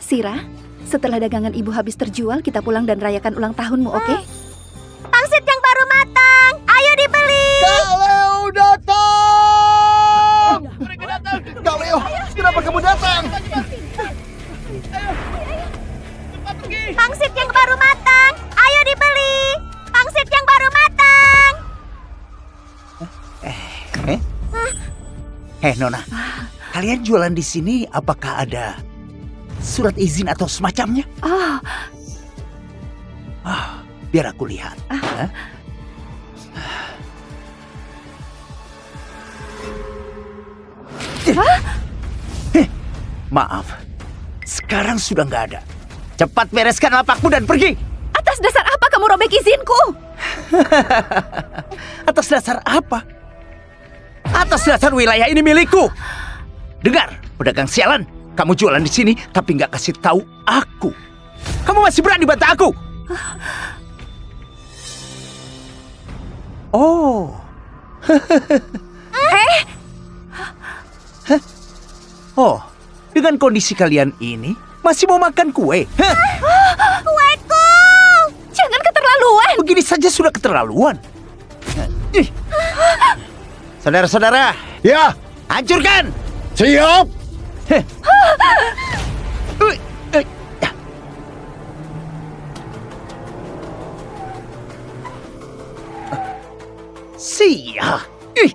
Sira, setelah dagangan ibu habis terjual, kita pulang dan rayakan ulang tahunmu, oke? Pangsit yang baru matang, ayo dibeli. Kak Leo datang! Kak Leo, kenapa kamu datang? Pangsit yang baru matang, ayo dibeli. Pangsit yang baru matang. Nona, kalian jualan di sini apakah ada surat izin atau semacamnya? Oh, Biar aku lihat. Hah? Maaf, sekarang sudah nggak ada. Cepat bereskan lapakmu dan pergi. atas dasar apa kamu robek izinku? Atas dasar apa? Atas dasar wilayah ini milikku. Dengar, pedagang sialan, kamu jualan di sini tapi nggak kasih tahu aku. Kamu masih berani bantah aku? Oh. Oh, dengan kondisi kalian ini masih mau makan kue? Hah? Kueku. Jangan keterlaluan. Begini saja sudah keterlaluan. Ih. Saudara-saudara, Ya, hancurkan! siap! Ui, ui. Sia! Ih.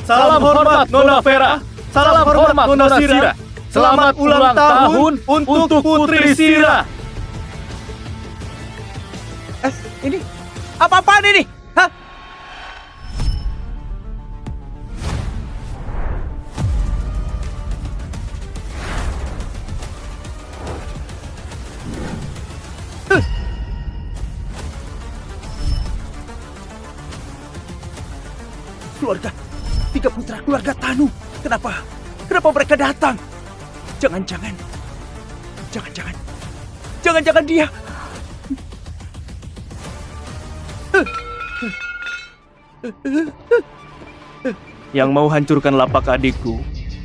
Salam hormat Nona Vera. Salam hormat Nona Sira. Selamat ulang tahun untuk Putri Sira. Ini apa-apaan ini? Hah? Keluarga, 3 putra keluarga Tanu. Kenapa mereka datang? Jangan-jangan dia. Yang mau hancurkan lapak adikku,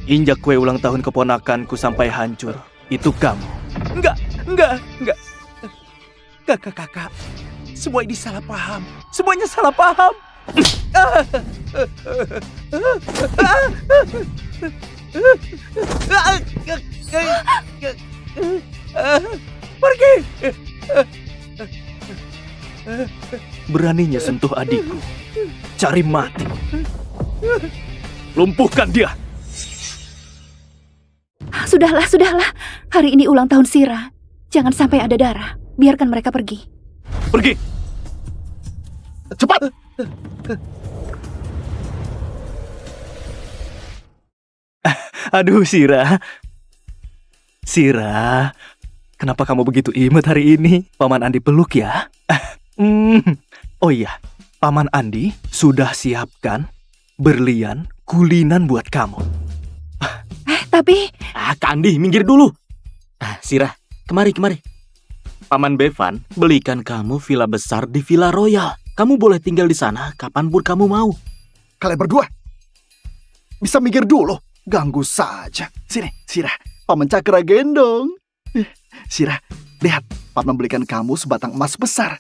injak kue ulang tahun keponakanku sampai hancur, itu kamu. Enggak. Kakak. Semua ini salah paham. Semuanya salah paham. Pergi. Beraninya sentuh adikku. Cari mati. Lumpuhkan dia. Sudahlah. Hari ini ulang tahun Sira. Jangan sampai ada darah. Biarkan mereka pergi. Pergi. Cepat! Aduh, Sira. Sira, kenapa kamu begitu imut hari ini? Paman Andi peluk ya. Oh iya, Paman Andi sudah siapkan berlian kulinan buat kamu. Tapi Kak Andi, minggir dulu. Sira, kemari. Paman Bevan belikan kamu villa besar di Villa Royal. Kamu boleh tinggal di sana kapanpun kamu mau. Kalian berdua bisa minggir dulu. Ganggu saja. Sini, Sira. Paman Cakra gendong. Sira, lihat. Paman membelikan kamu sebatang emas besar.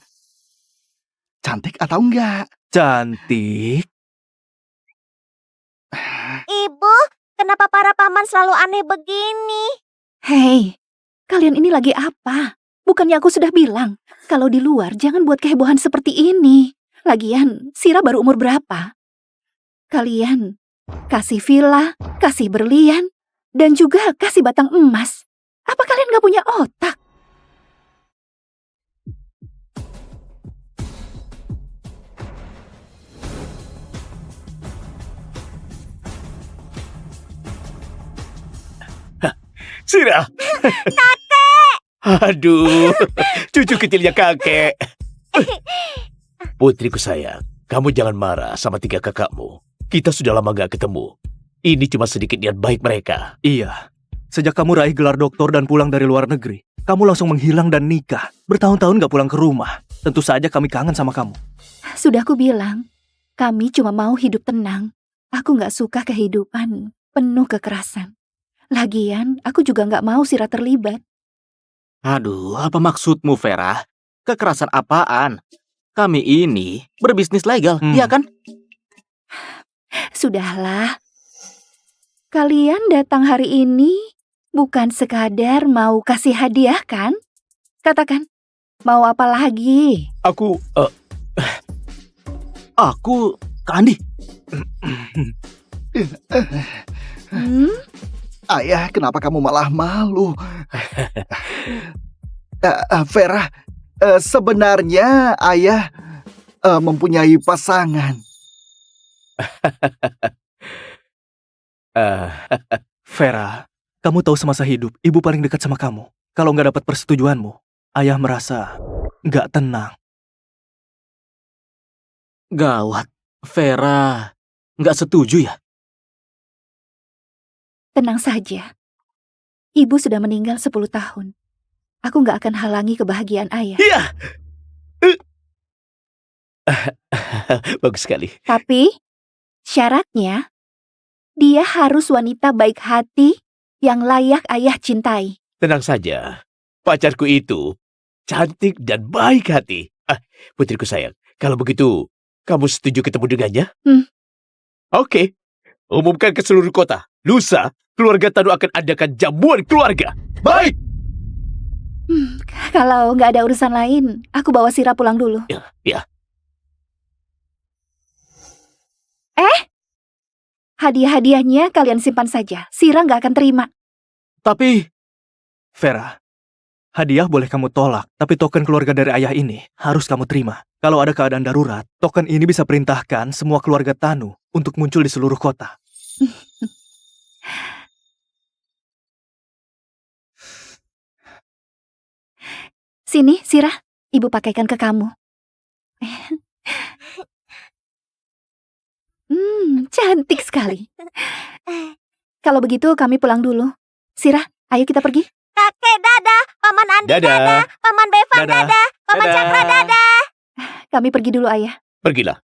Cantik atau enggak? Cantik. Ibu, kenapa para paman selalu aneh begini? hei, kalian ini lagi apa? Bukannya aku sudah bilang, kalau di luar jangan buat kehebohan seperti ini. Lagian, Sira baru umur berapa? Kalian kasih villa, kasih berlian, dan juga kasih batang emas. Apa kalian gak punya otak? Sira. Kakek. Aduh, cucu kecilnya kakek. Putriku sayang, kamu jangan marah sama 3 kakakmu. Kita sudah lama gak ketemu. Ini cuma sedikit niat baik mereka. Iya, sejak kamu raih gelar doktor dan pulang dari luar negeri, kamu langsung menghilang dan nikah. Bertahun-tahun gak pulang ke rumah. Tentu saja kami kangen sama kamu. Sudah aku bilang, Kami cuma mau hidup tenang. Aku nggak suka kehidupan penuh kekerasan. Lagian, aku juga nggak mau Sira terlibat. Aduh, apa maksudmu, Vera? Kekerasan apaan? Kami ini berbisnis legal, iya kan? Sudahlah. Kalian datang hari ini bukan sekadar mau kasih hadiah kan? Katakan, mau apa lagi? Aku, Aku, Kak Andi. Ayah, kenapa kamu malah malu? Vera, sebenarnya ayah mempunyai pasangan. Vera, kamu tahu semasa hidup, ibu paling dekat sama kamu. Kalau nggak dapat persetujuanmu, ayah merasa nggak tenang. Gawat, Vera nggak setuju ya? Tenang saja. Ibu sudah meninggal 10 tahun. Aku nggak akan halangi kebahagiaan ayah. iya. Bagus sekali. Tapi, syaratnya, dia harus wanita baik hati yang layak ayah cintai. Tenang saja. Pacarku itu cantik dan baik hati. Putriku sayang, kalau begitu, kamu setuju ketemu dengannya? Oke. Umumkan ke seluruh kota. Lusa, keluarga Tanu akan adakan jamuan keluarga. Baik. Kalau nggak ada urusan lain, aku bawa Sira pulang dulu. Ya. Hadiah-hadiahnya kalian simpan saja. Sira nggak akan terima. Tapi, Vera, hadiah boleh kamu tolak, tapi token keluarga dari ayah ini harus kamu terima. Kalau ada keadaan darurat, token ini bisa perintahkan semua keluarga Tanu untuk muncul di seluruh kota. Sini, Sira. Ibu pakaikan ke kamu. Cantik sekali. Kalau begitu kami pulang dulu. Sira, ayo kita pergi. Kakek dadah, Paman Andi Dadah. dadah, Paman Bevan Dadah. dadah, Paman Dadah. Cakra dadah. Kami pergi dulu, ayah. Pergilah.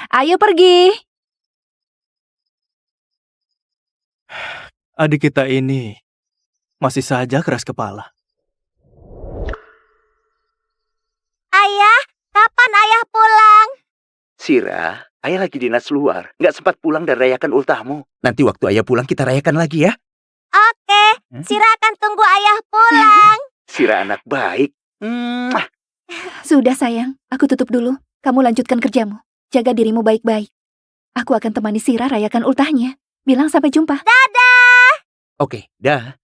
Ayo pergi. Adik kita ini masih saja keras kepala. Ayah, kapan ayah pulang? Sira, ayah lagi dinas luar. Nggak sempat pulang dan rayakan ultahmu. Nanti waktu ayah pulang kita rayakan lagi ya. Oke, Sira akan tunggu ayah pulang. Sira anak baik. Sudah, sayang. Aku tutup dulu. Kamu lanjutkan kerjamu. Jaga dirimu baik-baik. Aku akan temani Sira rayakan ultahnya. Bilang sampai jumpa. Oke, dah.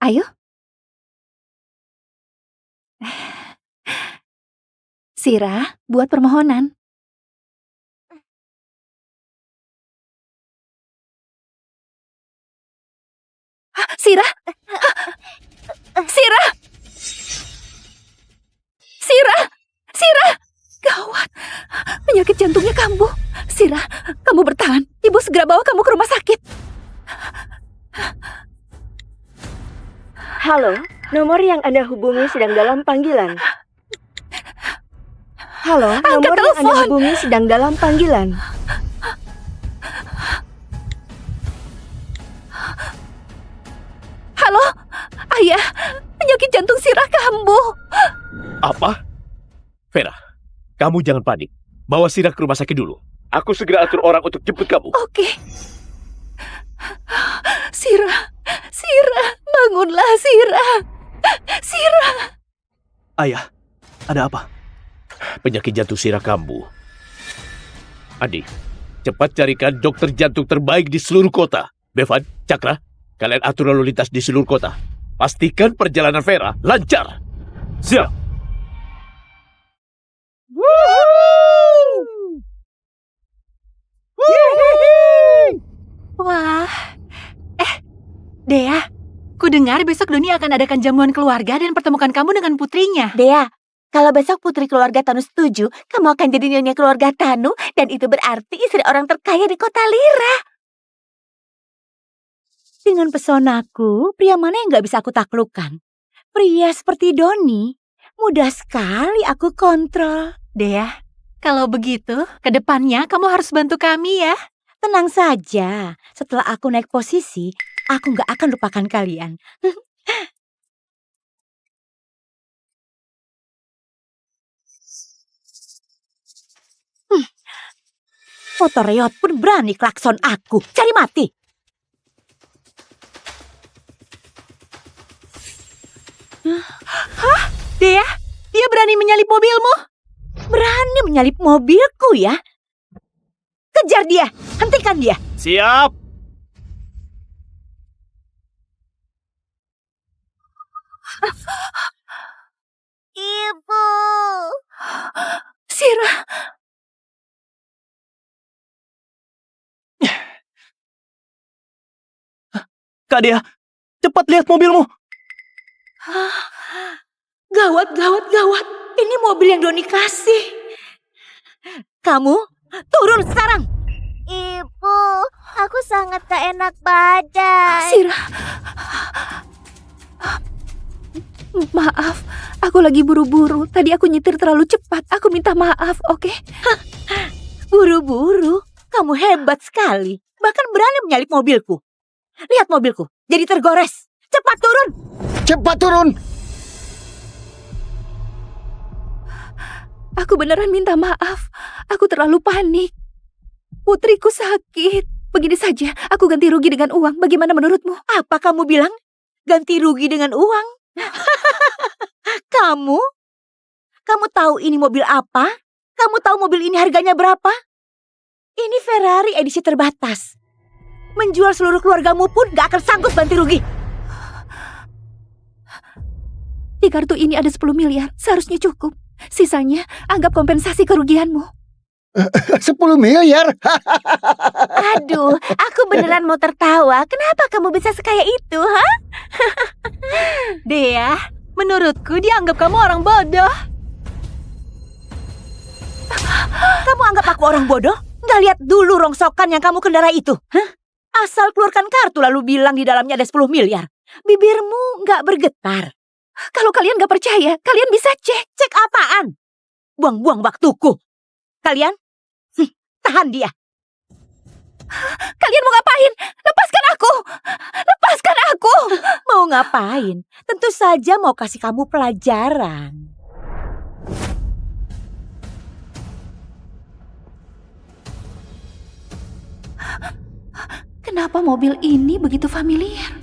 Ayo. Sira, buat permohonan. Sira! Sira! Sira! Sira! Gawat! Penyakit jantungnya kambuh. Sira, kamu bertahan. Ibu segera bawa kamu ke rumah sakit. Halo, nomor yang Anda hubungi sedang dalam panggilan. Halo, Angkat nomor yang Anda telepon. hubungi sedang dalam panggilan. Halo? Ayah, penyakit jantung Sira kambuh. Apa? Vera, kamu jangan panik. Bawa Sira ke rumah sakit dulu. Aku segera atur orang untuk jemput kamu. Oke. Sira, Sira, bangunlah Sira. Sira. Ayah, ada apa? Penyakit jantung Sira kambuh. Andi, cepat carikan dokter jantung terbaik di seluruh kota. Bevan, Cakra, kalian atur lalu lintas di seluruh kota. Pastikan perjalanan Vera lancar. Siap. Wah. Dea, ku dengar besok Doni akan adakan jamuan keluarga dan pertemukan kamu dengan putrinya. Dea, kalau besok putri keluarga Tanu setuju, kamu akan jadi nyonya keluarga Tanu dan itu berarti istri orang terkaya di kota Lira. Dengan pesonaku, pria mana yang gak bisa aku taklukkan? Pria seperti Doni, mudah sekali aku kontrol. Dea, kalau begitu, ke depannya kamu harus bantu kami ya. Tenang saja, setelah aku naik posisi, aku gak akan lupakan kalian. Motor Reot pun berani klakson aku. Cari mati. Hah? Dea, dia berani menyalip mobilmu? Berani menyalip mobilku ya? Kejar dia, hentikan dia. Siap. Ibu. Sira, Kak Dea, cepat lihat mobilmu. Gawat, gawat, gawat. Ini mobil yang Doni kasih. Kamu turun sekarang. Ibu, aku sangat gak enak badan. Sira. Maaf, aku lagi buru-buru. Tadi aku nyetir terlalu cepat. Aku minta maaf, oke? Buru-buru, kamu hebat sekali. Bahkan berani menyalip mobilku. Lihat mobilku, jadi tergores. Cepat turun. Cepat turun! Aku beneran minta maaf. Aku terlalu panik. Putriku sakit. Begini saja, aku ganti rugi dengan uang. Bagaimana menurutmu? Apa kamu bilang? Ganti rugi dengan uang? Kamu? Kamu tahu ini mobil apa? Kamu tahu mobil ini harganya berapa? Ini Ferrari edisi terbatas. Menjual seluruh keluargamu pun gak akan sanggup ganti rugi. Di kartu ini ada 10 miliar. Seharusnya cukup. Sisanya, anggap kompensasi kerugianmu. 10 miliar? Aduh, aku beneran mau tertawa. Kenapa kamu bisa sekaya itu, ha? Dea, menurutku dia anggap kamu orang bodoh. Kamu anggap aku orang bodoh? Gak lihat dulu rongsokan yang kamu kendara itu? Hah? Asal keluarkan kartu lalu bilang di dalamnya ada 10 miliar. Bibirmu gak bergetar. Kalau kalian gak percaya, kalian bisa cek. Cek apaan? Buang-buang waktuku. Kalian, tahan dia. Kalian mau ngapain? Lepaskan aku! Lepaskan aku! Mau ngapain? Tentu saja mau kasih kamu pelajaran. Kenapa mobil ini begitu familiar?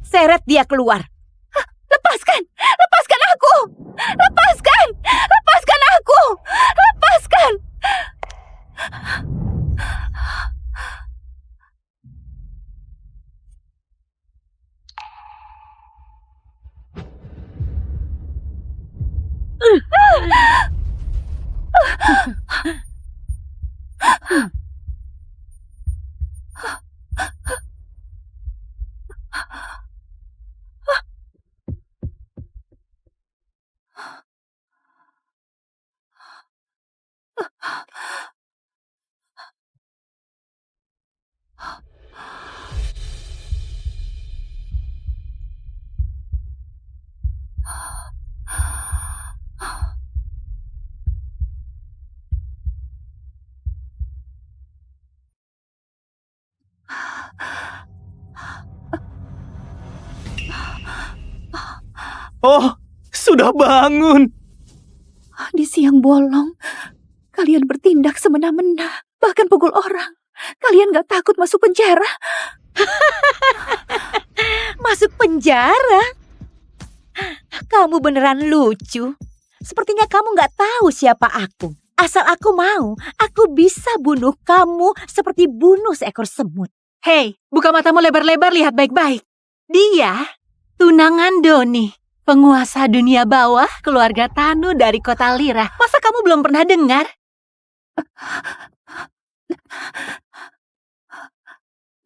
Seret dia keluar. Lepaskan! Lepaskan aku! Lepaskan! Lepaskan aku! Lepaskan! Oh, sudah bangun. Di siang bolong, kalian bertindak semena-mena, bahkan pukul orang. Kalian gak takut masuk penjara? Masuk penjara? Kamu beneran lucu. Sepertinya kamu gak tahu siapa aku. Asal aku mau, aku bisa bunuh kamu seperti bunuh seekor semut. Hei, buka matamu lebar-lebar, lihat baik-baik. Dia tunangan Doni, penguasa dunia bawah, keluarga Tanu dari kota Lira. Masa kamu belum pernah dengar?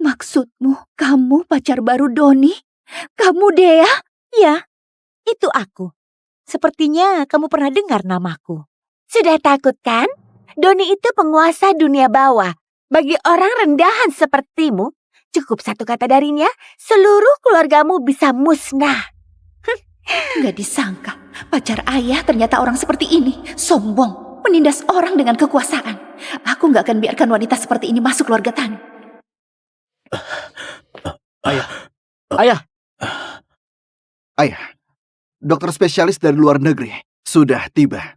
Maksudmu, kamu pacar baru Doni? Kamu Dea? Ya, itu aku. Sepertinya kamu pernah dengar namaku. Sudah takut kan? Doni itu penguasa dunia bawah. Bagi orang rendahan sepertimu, cukup satu kata darinya, seluruh keluargamu bisa musnah. Gak disangka, pacar ayah ternyata orang seperti ini. Sombong, menindas orang dengan kekuasaan. Aku gak akan biarkan wanita seperti ini masuk keluarga Tanu. Ayah, Ayah, dokter spesialis dari luar negeri sudah tiba.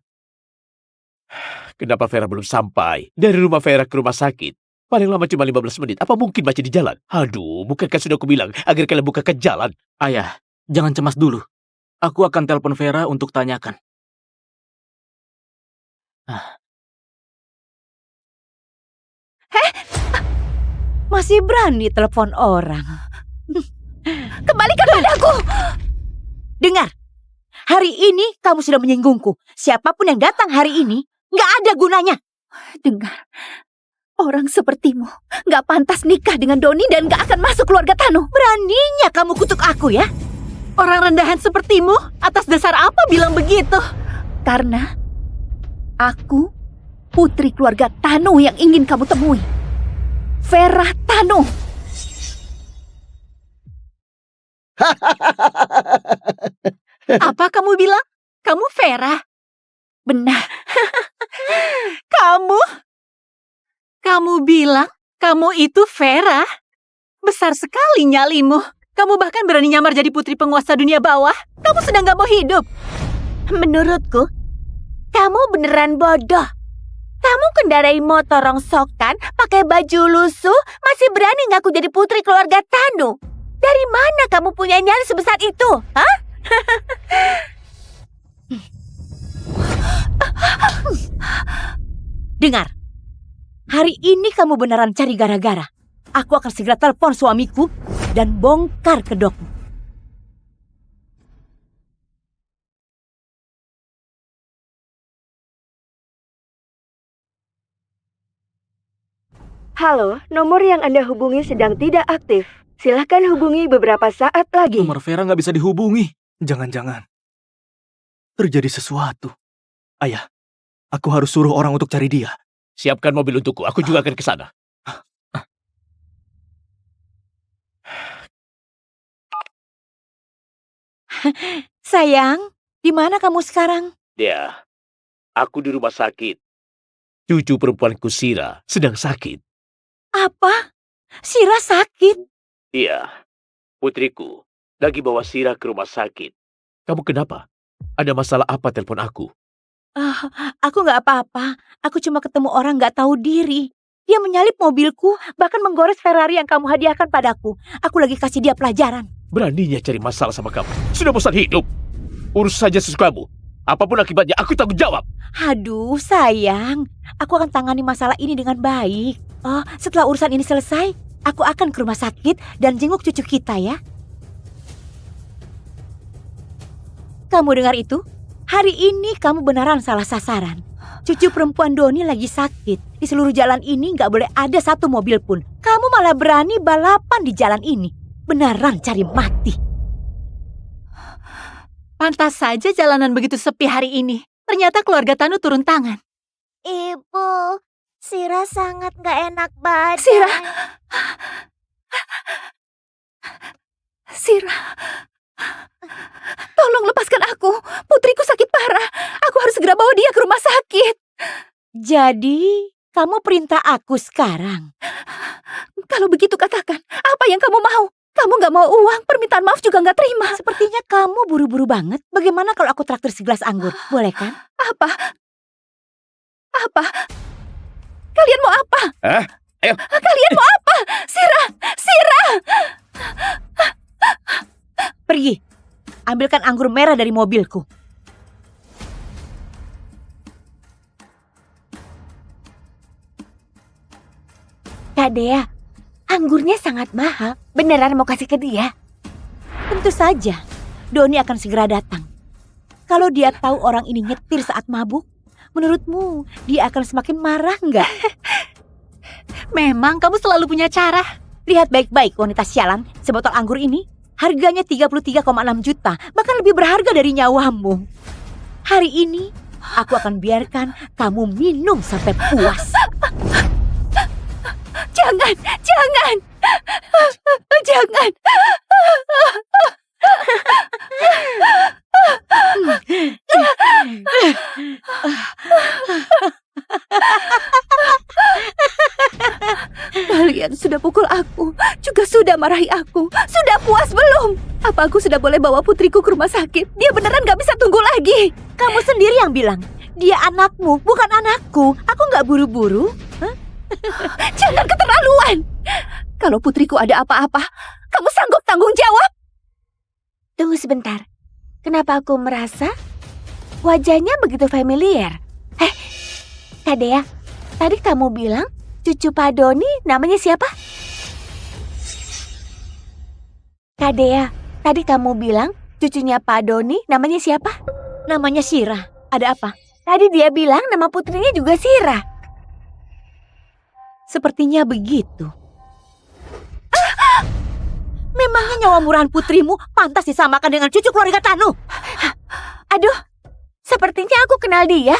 Kenapa Vera belum sampai? Dari rumah Vera ke rumah sakit. Paling lama cuma 15 menit. Apa mungkin masih di jalan? Aduh, bukankah sudah aku bilang agar kalian bukakan jalan? ayah, jangan cemas dulu. Aku akan telepon Vera untuk tanyakan. Masih berani telepon orang. Kembalikan padaku! Dengar, hari ini kamu sudah menyinggungku. Siapapun yang datang hari ini, nggak ada gunanya. Dengar, orang sepertimu gak pantas nikah dengan Doni dan gak akan masuk keluarga Tanu. Beraninya kamu kutuk aku ya? Orang rendahan sepertimu, atas dasar apa bilang begitu? Karena aku putri keluarga Tanu yang ingin kamu temui. Vera Tanu. Apa kamu bilang? Kamu Vera? Benar. Kamu bilang kamu itu Vera? Besar sekali nyalimu. Kamu bahkan berani nyamar jadi putri penguasa dunia bawah. Kamu sedang gak mau hidup. Menurutku, kamu beneran bodoh. Kamu kendarai motor rongsokan, pakai baju lusuh, masih berani ngaku jadi putri keluarga Tanu. Dari mana kamu punya nyali sebesar itu? Hah? Dengar, hari ini kamu beneran cari gara-gara. Aku akan segera telepon suamiku dan bongkar kedokmu. Halo, nomor yang Anda hubungi sedang tidak aktif. Silahkan hubungi beberapa saat lagi. Nomor Vera nggak bisa dihubungi. Jangan-jangan terjadi sesuatu. Ayah, aku harus suruh orang untuk cari dia. Siapkan mobil untukku, aku juga akan ke sana. Sayang, di mana kamu sekarang? Ya, aku di rumah sakit. Cucu perempuanku Sira sedang sakit. Apa? Sira sakit? Iya, putriku lagi bawa Sira ke rumah sakit. Kamu kenapa? Ada masalah apa telepon aku? Aku nggak apa-apa. Aku cuma ketemu orang nggak tahu diri. Dia menyalip mobilku, bahkan menggores Ferrari yang kamu hadiahkan padaku. Aku lagi kasih dia pelajaran. Beraninya cari masalah sama kamu. Sudah bosan hidup. Urus saja sesukamu. Apapun akibatnya, aku tanggung jawab. Aduh, sayang. Aku akan tangani masalah ini dengan baik. Oh, setelah urusan ini selesai, aku akan ke rumah sakit dan jenguk cucu kita ya. Kamu dengar itu? Hari ini kamu beneran salah sasaran. Cucu perempuan Doni lagi sakit. Di seluruh jalan ini nggak boleh ada satu mobil pun. Kamu malah berani balapan di jalan ini. Beneran cari mati. Pantas saja jalanan begitu sepi hari ini. Ternyata keluarga Tanu turun tangan. Ibu, Sira sangat gak enak badan. Sira. Tolong lepaskan aku. Putriku sakit parah. Aku harus segera bawa dia ke rumah sakit. Jadi, kamu perintah aku sekarang? Kalau begitu katakan, apa yang kamu mau? Kamu gak mau uang, permintaan maaf juga gak terima. Sepertinya kamu buru-buru banget. Bagaimana kalau aku traktir segelas anggur? Boleh kan? Apa? Kalian mau apa? Hah? Ayo. Kalian mau apa? Sira! Pergi. Ambilkan anggur merah dari mobilku. Kak Dea, anggurnya sangat mahal. Beneran mau kasih ke dia? Tentu saja. Doni akan segera datang. Kalau dia tahu orang ini nyetir saat mabuk, menurutmu dia akan semakin marah nggak? Memang kamu selalu punya cara. Lihat baik-baik wanita sialan, sebotol anggur ini harganya 33,6 juta, bahkan lebih berharga dari nyawamu. Hari ini aku akan biarkan kamu minum sampai puas. Jangan, jangan. Jangan. Kalian sudah pukul aku, juga sudah marahi aku. Sudah puas belum? Apa aku sudah boleh bawa putriku ke rumah sakit? Dia beneran gak bisa tunggu lagi. Kamu sendiri yang bilang, dia anakmu, bukan anakku. Aku nggak buru-buru. Jangan keterlaluan. Kalau putriku ada apa-apa, kamu sanggup tanggung jawab? Tunggu sebentar. Kenapa aku merasa wajahnya begitu familiar? Kak Dea, tadi kamu bilang cucu Pak Doni namanya siapa? Kak Dea, tadi kamu bilang cucunya Pak Doni namanya siapa? Namanya Sira. Ada apa? Tadi dia bilang nama putrinya juga Sira. Sepertinya begitu. Memangnya nyawa murahan putrimu pantas disamakan dengan cucu keluarga Tanu? Aduh, sepertinya aku kenal dia.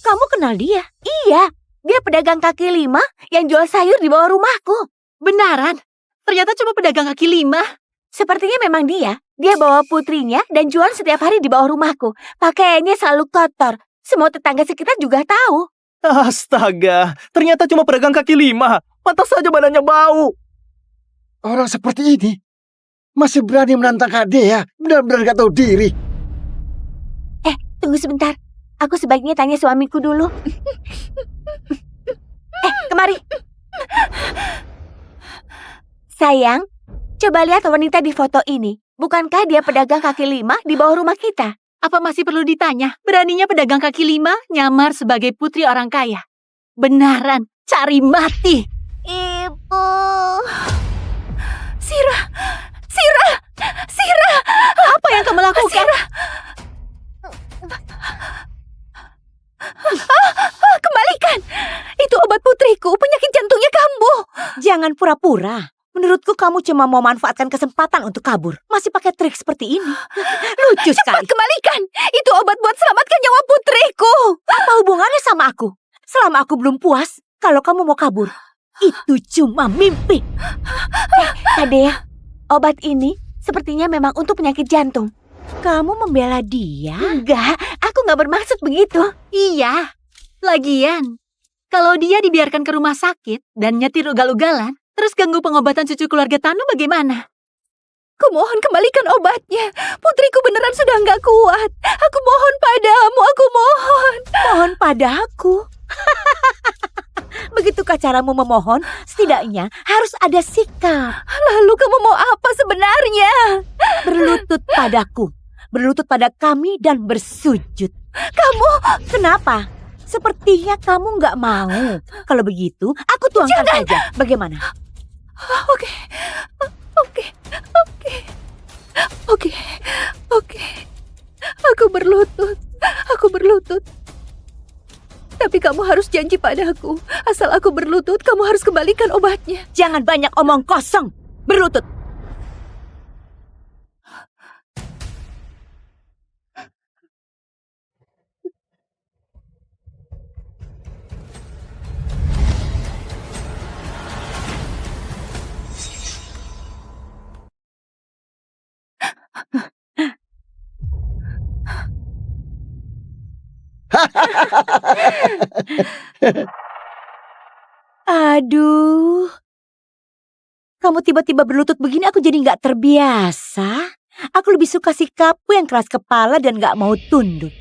Kamu kenal dia? Iya, dia pedagang kaki lima yang jual sayur di bawah rumahku. Benaran? Ternyata cuma pedagang kaki lima. Sepertinya memang dia. Dia bawa putrinya dan jual setiap hari di bawah rumahku. Pakaiannya selalu kotor. Semua tetangga sekitar juga tahu. Astaga, ternyata cuma pedagang kaki lima. Pantas saja badannya bau. Orang seperti ini masih berani menantang Kak Dea. Benar-benar gak tahu diri. Tunggu sebentar. Aku sebaiknya tanya suamiku dulu. Kemari. Sayang, coba lihat wanita di foto ini. Bukankah dia pedagang kaki lima di bawah rumah kita? Apa masih perlu ditanya? Beraninya pedagang kaki lima nyamar sebagai putri orang kaya. Benaran, cari mati. Ibu. Sira, Sira, Sira. Apa yang kamu lakukan? Sira. Kembalikan. Itu obat putriku, penyakit jantungnya kambuh. Jangan pura-pura. Menurutku kamu cuma mau manfaatkan kesempatan untuk kabur. Masih pakai trik seperti ini. Lucu Cepat sekali. kembalikan. Itu obat buat selamatkan nyawa putriku. Apa hubungannya sama aku? Selama aku belum puas, kalau kamu mau kabur, itu cuma mimpi. Kak Dea, obat ini sepertinya memang untuk penyakit jantung. Kamu membela dia? Enggak, aku nggak bermaksud begitu. Iya. Lagian, kalau dia dibiarkan ke rumah sakit dan nyetir ugal-ugalan, terus ganggu pengobatan cucu keluarga Tanu bagaimana? Kumohon kembalikan obatnya. Putriku beneran sudah nggak kuat. Aku mohon padamu, aku mohon. Mohon padaku. Begitukah caramu memohon? Setidaknya harus ada sikap. Lalu kamu mau apa sebenarnya? Berlutut padaku. Berlutut pada kami dan bersujud. Kamu... Kenapa? Sepertinya kamu nggak mau. Kalau begitu, aku tuangkan saja. Bagaimana? Oke. Aku berlutut. Tapi kamu harus janji padaku. Asal aku berlutut, kamu harus kembalikan obatnya. Jangan banyak omong kosong. Berlutut. Aduh. Kamu tiba-tiba berlutut begini aku jadi nggak terbiasa. Aku lebih suka sikapmu yang keras kepala dan nggak mau tunduk.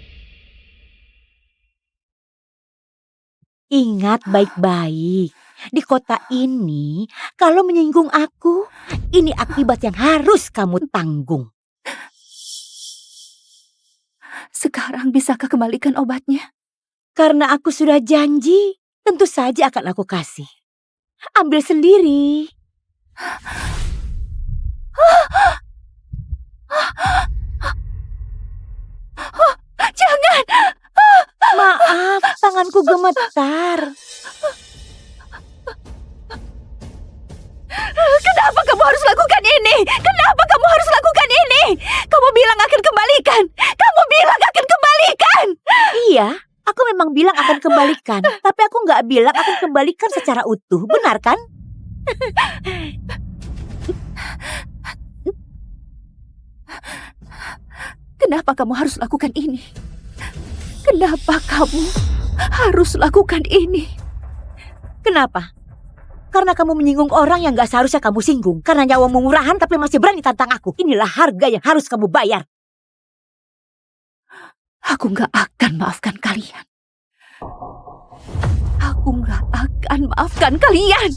Ingat baik-baik. Di kota ini, kalau menyinggung aku, ini akibat yang harus kamu tanggung. Sekarang bisakah kembalikan obatnya? Karena aku sudah janji, tentu saja akan aku kasih. Ambil sendiri. Jangan! Maaf, tanganku gemetar. Kenapa kamu harus lakukan ini? Kenapa kamu harus lakukan ini? Kamu bilang akan kembalikan. Kamu bilang akan kembalikan. Iya, Aku memang bilang akan kembalikan, tapi aku nggak bilang akan kembalikan secara utuh, benar kan? Kenapa kamu harus lakukan ini? Kenapa kamu harus lakukan ini? Kenapa? Karena kamu menyinggung orang yang gak seharusnya kamu singgung. Karena nyawamu murahan tapi masih berani tantang aku. Inilah harga yang harus kamu bayar. Aku gak akan maafkan kalian. Aku gak akan maafkan kalian.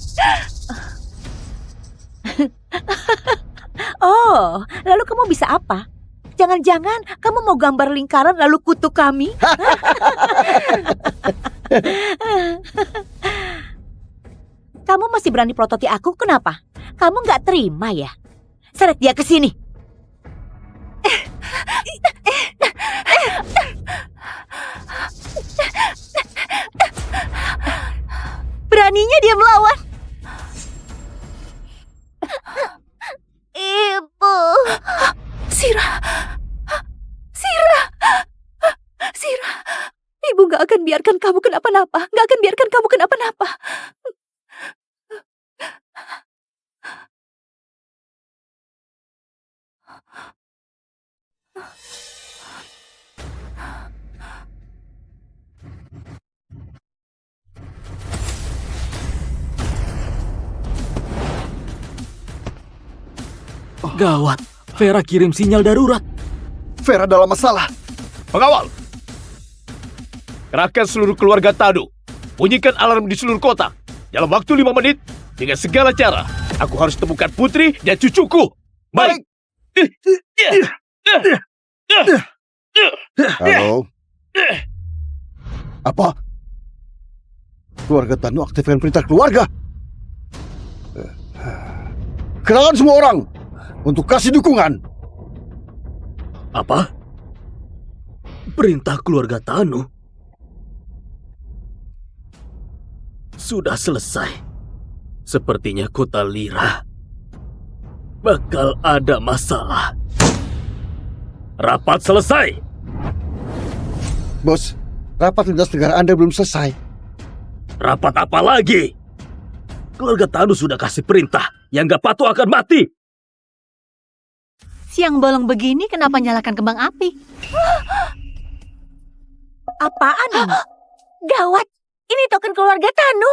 Oh, lalu kamu bisa apa? Jangan-jangan kamu mau gambar lingkaran lalu kutuk kami? Kamu masih berani prototi aku, kenapa? Kamu nggak terima ya? Seret dia ke sini. Beraninya dia melawan. Ibu. Sira. Ibu gak akan biarkan kamu kenapa-napa. Gak akan biarkan kamu kenapa-napa. Gawat, Vera kirim sinyal darurat. Vera dalam masalah. Pengawal! Kerahkan seluruh keluarga Tanu. Bunyikan alarm di seluruh kota. Dalam waktu 5 menit, dengan segala cara, aku harus temukan putri dan cucuku. Baik. Halo. Apa? Keluarga Tanu aktifkan perintah keluarga. Kerahkan semua orang untuk kasih dukungan. Apa? Perintah keluarga Tanu? Sudah selesai. Sepertinya kota Lira bakal ada masalah. Rapat selesai. Bos, rapat lintas negara Anda belum selesai. Rapat apa lagi? Keluarga Tanu sudah kasih perintah. Yang gak patuh akan mati. Siang bolong begini kenapa nyalakan kembang api? Apaan ini? Gawat, ini token keluarga Tanu.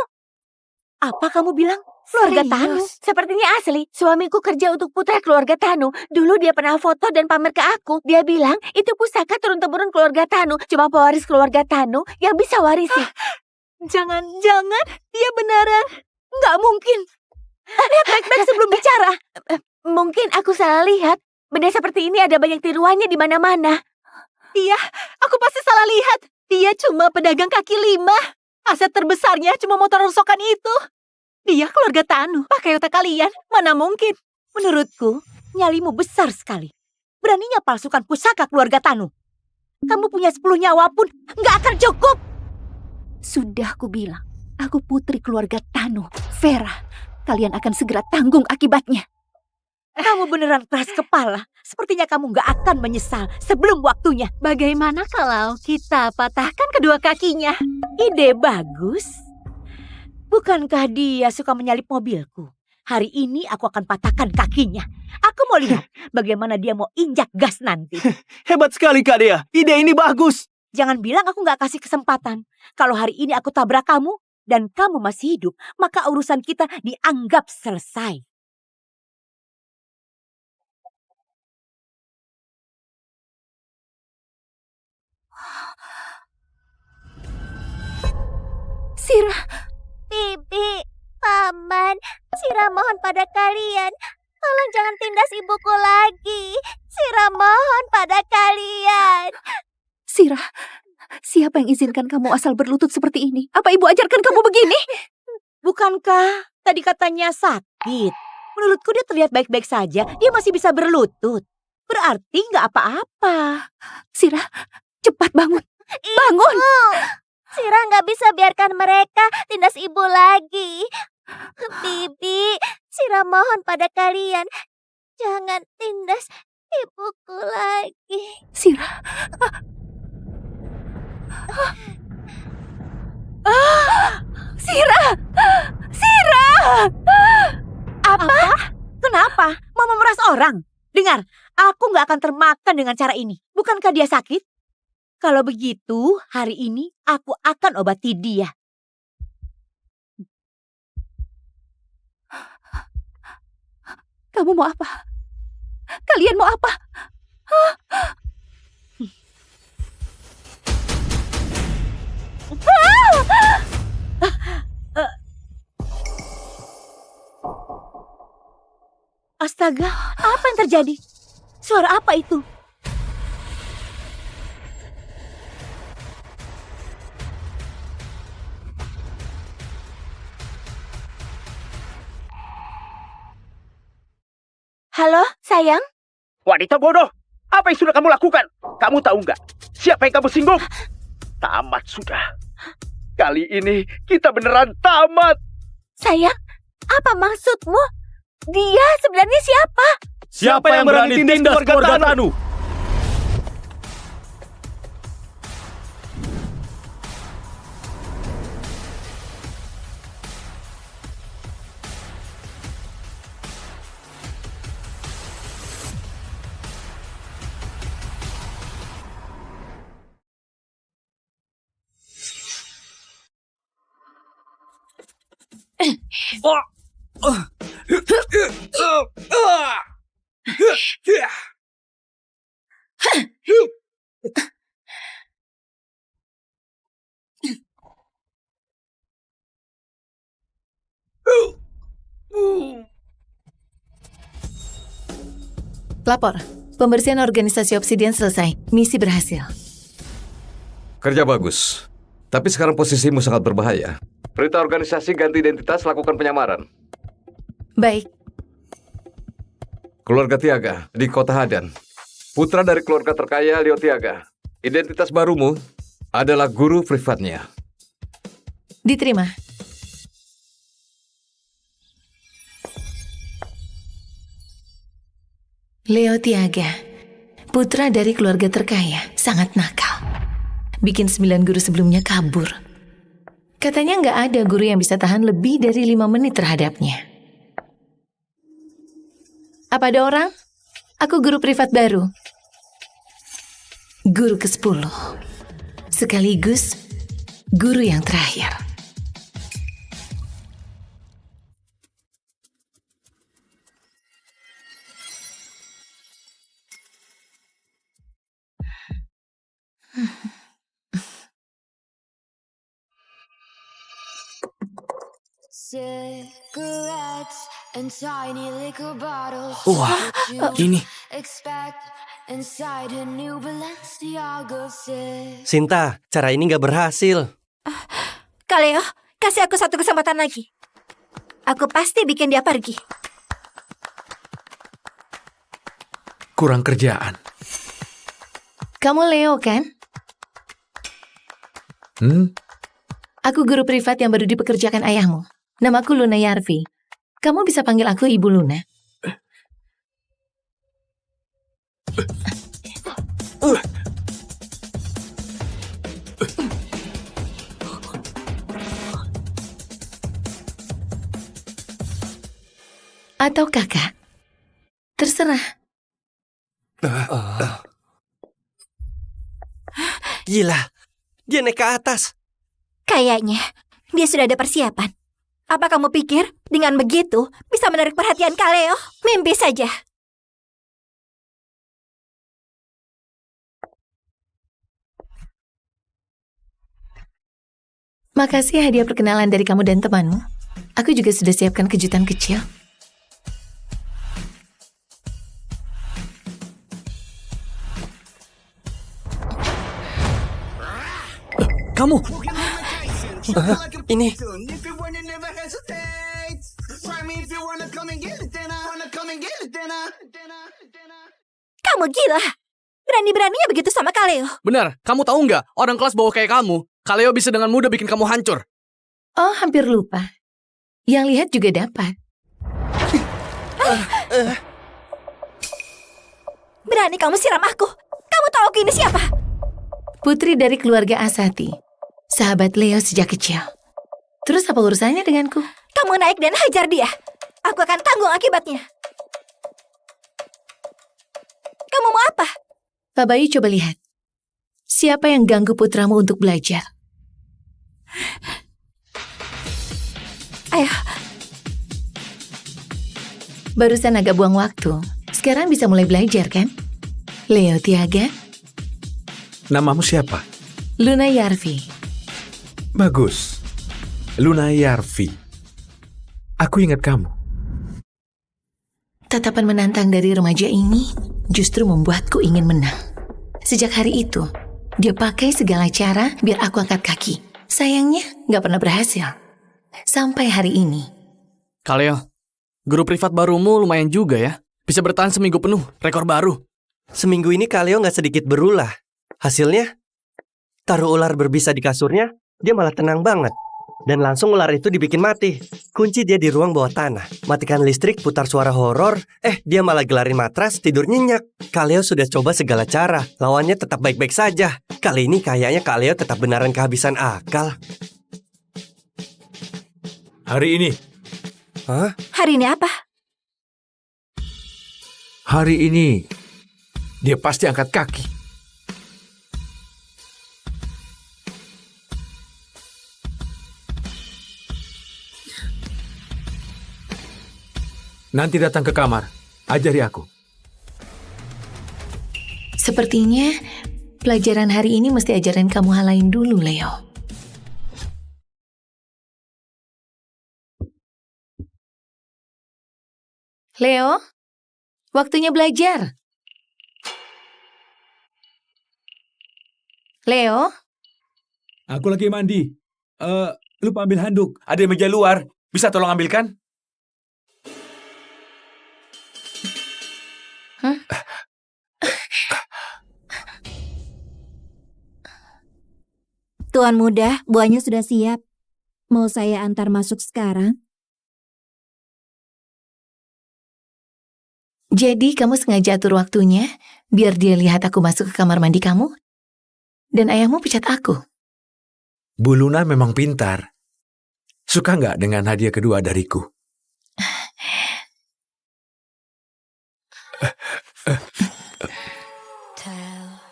Apa kamu bilang? Keluarga Serius? Tanu? Sepertinya asli. Suamiku kerja untuk putra keluarga Tanu. Dulu dia pernah foto dan pamer ke aku. Dia bilang itu pusaka turun-temurun keluarga Tanu. Cuma pewaris keluarga Tanu yang bisa warisi. Jangan-jangan dia beneran. Nggak mungkin. Lihat baik-baik sebelum bicara. Mungkin aku salah lihat. Benda seperti ini ada banyak tiruannya di mana-mana. Iya, aku pasti salah lihat. Dia cuma pedagang kaki 5. Aset terbesarnya cuma motor rongsokan itu. Dia keluarga Tanu, pakai otak kalian. Mana mungkin? Menurutku, nyalimu besar sekali. Beraninya palsukan pusaka keluarga Tanu. Kamu punya 10 nyawa pun nggak akan cukup. Sudah aku bilang, aku putri keluarga Tanu, Vera. Kalian akan segera tanggung akibatnya. Kamu beneran keras kepala. Sepertinya kamu nggak akan menyesal sebelum waktunya. Bagaimana kalau kita patahkan kedua kakinya? Ide bagus. Bukankah dia suka menyalip mobilku? Hari ini aku akan patahkan kakinya. Aku mau lihat bagaimana dia mau injak gas nanti. Hebat sekali Kak Dea. Ide ini bagus. Jangan bilang aku nggak kasih kesempatan. Kalau hari ini aku tabrak kamu dan kamu masih hidup, maka urusan kita dianggap selesai. Sira. Bibi, Paman, Sira mohon pada kalian. Tolong jangan tindas ibuku lagi. Sira mohon pada kalian. Sira, siapa yang izinkan kamu asal berlutut seperti ini? Apa ibu ajarkan kamu begini? Bukankah tadi katanya sakit? Menurutku dia terlihat baik-baik saja. Dia masih bisa berlutut. Berarti nggak apa-apa. Sira, cepat bangun. Bangun! Sira nggak bisa biarkan mereka tindas ibu lagi. Bibi, Sira mohon pada kalian. Jangan tindas ibuku lagi. Sira. Sira! Sira! Apa? Kenapa? Mau memeras orang? Dengar, aku nggak akan termakan dengan cara ini. Bukankah dia sakit? Kalau begitu, hari ini aku akan obati dia. Kamu mau apa? Kalian mau apa? Astaga, apa yang terjadi? Suara apa itu? Halo, sayang? Wanita bodoh, apa yang sudah kamu lakukan? Kamu tahu nggak? Siapa yang kamu singgung? Tamat sudah. Kali ini kita beneran tamat. Sayang, apa maksudmu? Dia sebenarnya siapa? Siapa yang berani tindas keluarga Tanu? Lapor, pembersihan organisasi Obsidian selesai. Misi berhasil. Kerja bagus. Tapi sekarang posisimu sangat berbahaya. Perintah organisasi ganti identitas, lakukan penyamaran. Baik. Keluarga Tiaga di Kota Hadan. Putra dari keluarga terkaya Leo Tiaga. Identitas barumu adalah guru privatnya. Diterima. Leo Tiaga, putra dari keluarga terkaya, sangat nakal. Bikin 9 guru sebelumnya kabur. Katanya nggak ada guru yang bisa tahan lebih dari 5 menit terhadapnya. Apa ada orang? Aku guru privat baru. Guru ke-10. Sekaligus guru yang terakhir. Wah, ini. Sinta, cara ini nggak berhasil. Kaleo, kasih aku satu kesempatan lagi. Aku pasti bikin dia pergi. Kurang kerjaan. Kamu Leo kan? Aku guru privat yang baru dipekerjakan ayahmu. Namaku Luna Yarvi. Kamu bisa panggil aku Ibu Luna. Atau kakak. Terserah. Gila, dia naik ke atas. Kayaknya dia sudah ada persiapan. Apa kamu pikir dengan begitu bisa menarik perhatian Kaleo? Mimpi saja. Makasih hadiah perkenalan dari kamu dan temanmu. Aku juga sudah siapkan kejutan kecil. Kamu? Ini. Kamu gila. Berani-beraninya begitu sama Kaleo. Benar, kamu tahu nggak? Orang kelas bawah kayak kamu, Kaleo bisa dengan mudah bikin kamu hancur. Oh, hampir lupa. Yang lihat juga dapat. Berani kamu siram aku. Kamu tahu aku ini siapa? Putri dari keluarga Asati. Sahabat Leo sejak kecil. Terus apa urusannya denganku? Kamu naik dan hajar dia. Aku akan tanggung akibatnya. Kamu mau apa? Pak Bayu, coba lihat. Siapa yang ganggu putramu untuk belajar? Ayo. Barusan agak buang waktu. Sekarang bisa mulai belajar, kan? Leo Tiaga. Namamu siapa? Luna Yarvi. Bagus. Luna Yarvi. Aku ingat kamu. Tatapan menantang dari remaja ini justru membuatku ingin menang. Sejak hari itu, dia pakai segala cara biar aku angkat kaki. Sayangnya, nggak pernah berhasil. Sampai hari ini. Kaleo, guru privat barumu lumayan juga ya. Bisa bertahan seminggu penuh, rekor baru. Seminggu ini Kaleo nggak sedikit berulah. Hasilnya, taruh ular berbisa di kasurnya, dia malah tenang banget. Dan langsung ular itu dibikin mati. Kunci dia di ruang bawah tanah. Matikan listrik, putar suara horor. Dia malah gelarin matras, tidur nyenyak. Kaleo sudah coba segala cara. Lawannya tetap baik-baik saja. Kali ini kayaknya Kaleo tetap benaran kehabisan akal. Hari ini. Hah? Hari ini apa? Hari ini. Dia pasti angkat kaki. Nanti datang ke kamar, ajari aku. Sepertinya pelajaran hari ini mesti ajaran kamu hal lain dulu, Leo. Leo, waktunya belajar. Leo? Aku lagi mandi. Lupa ambil handuk. Ada meja luar. Bisa tolong ambilkan? Tuan Muda, buahnya sudah siap. Mau saya antar masuk sekarang? Jadi kamu sengaja atur waktunya biar dia lihat aku masuk ke kamar mandi kamu? Dan ayahmu pecat aku? Bu Luna memang pintar. Suka nggak dengan hadiah kedua dariku?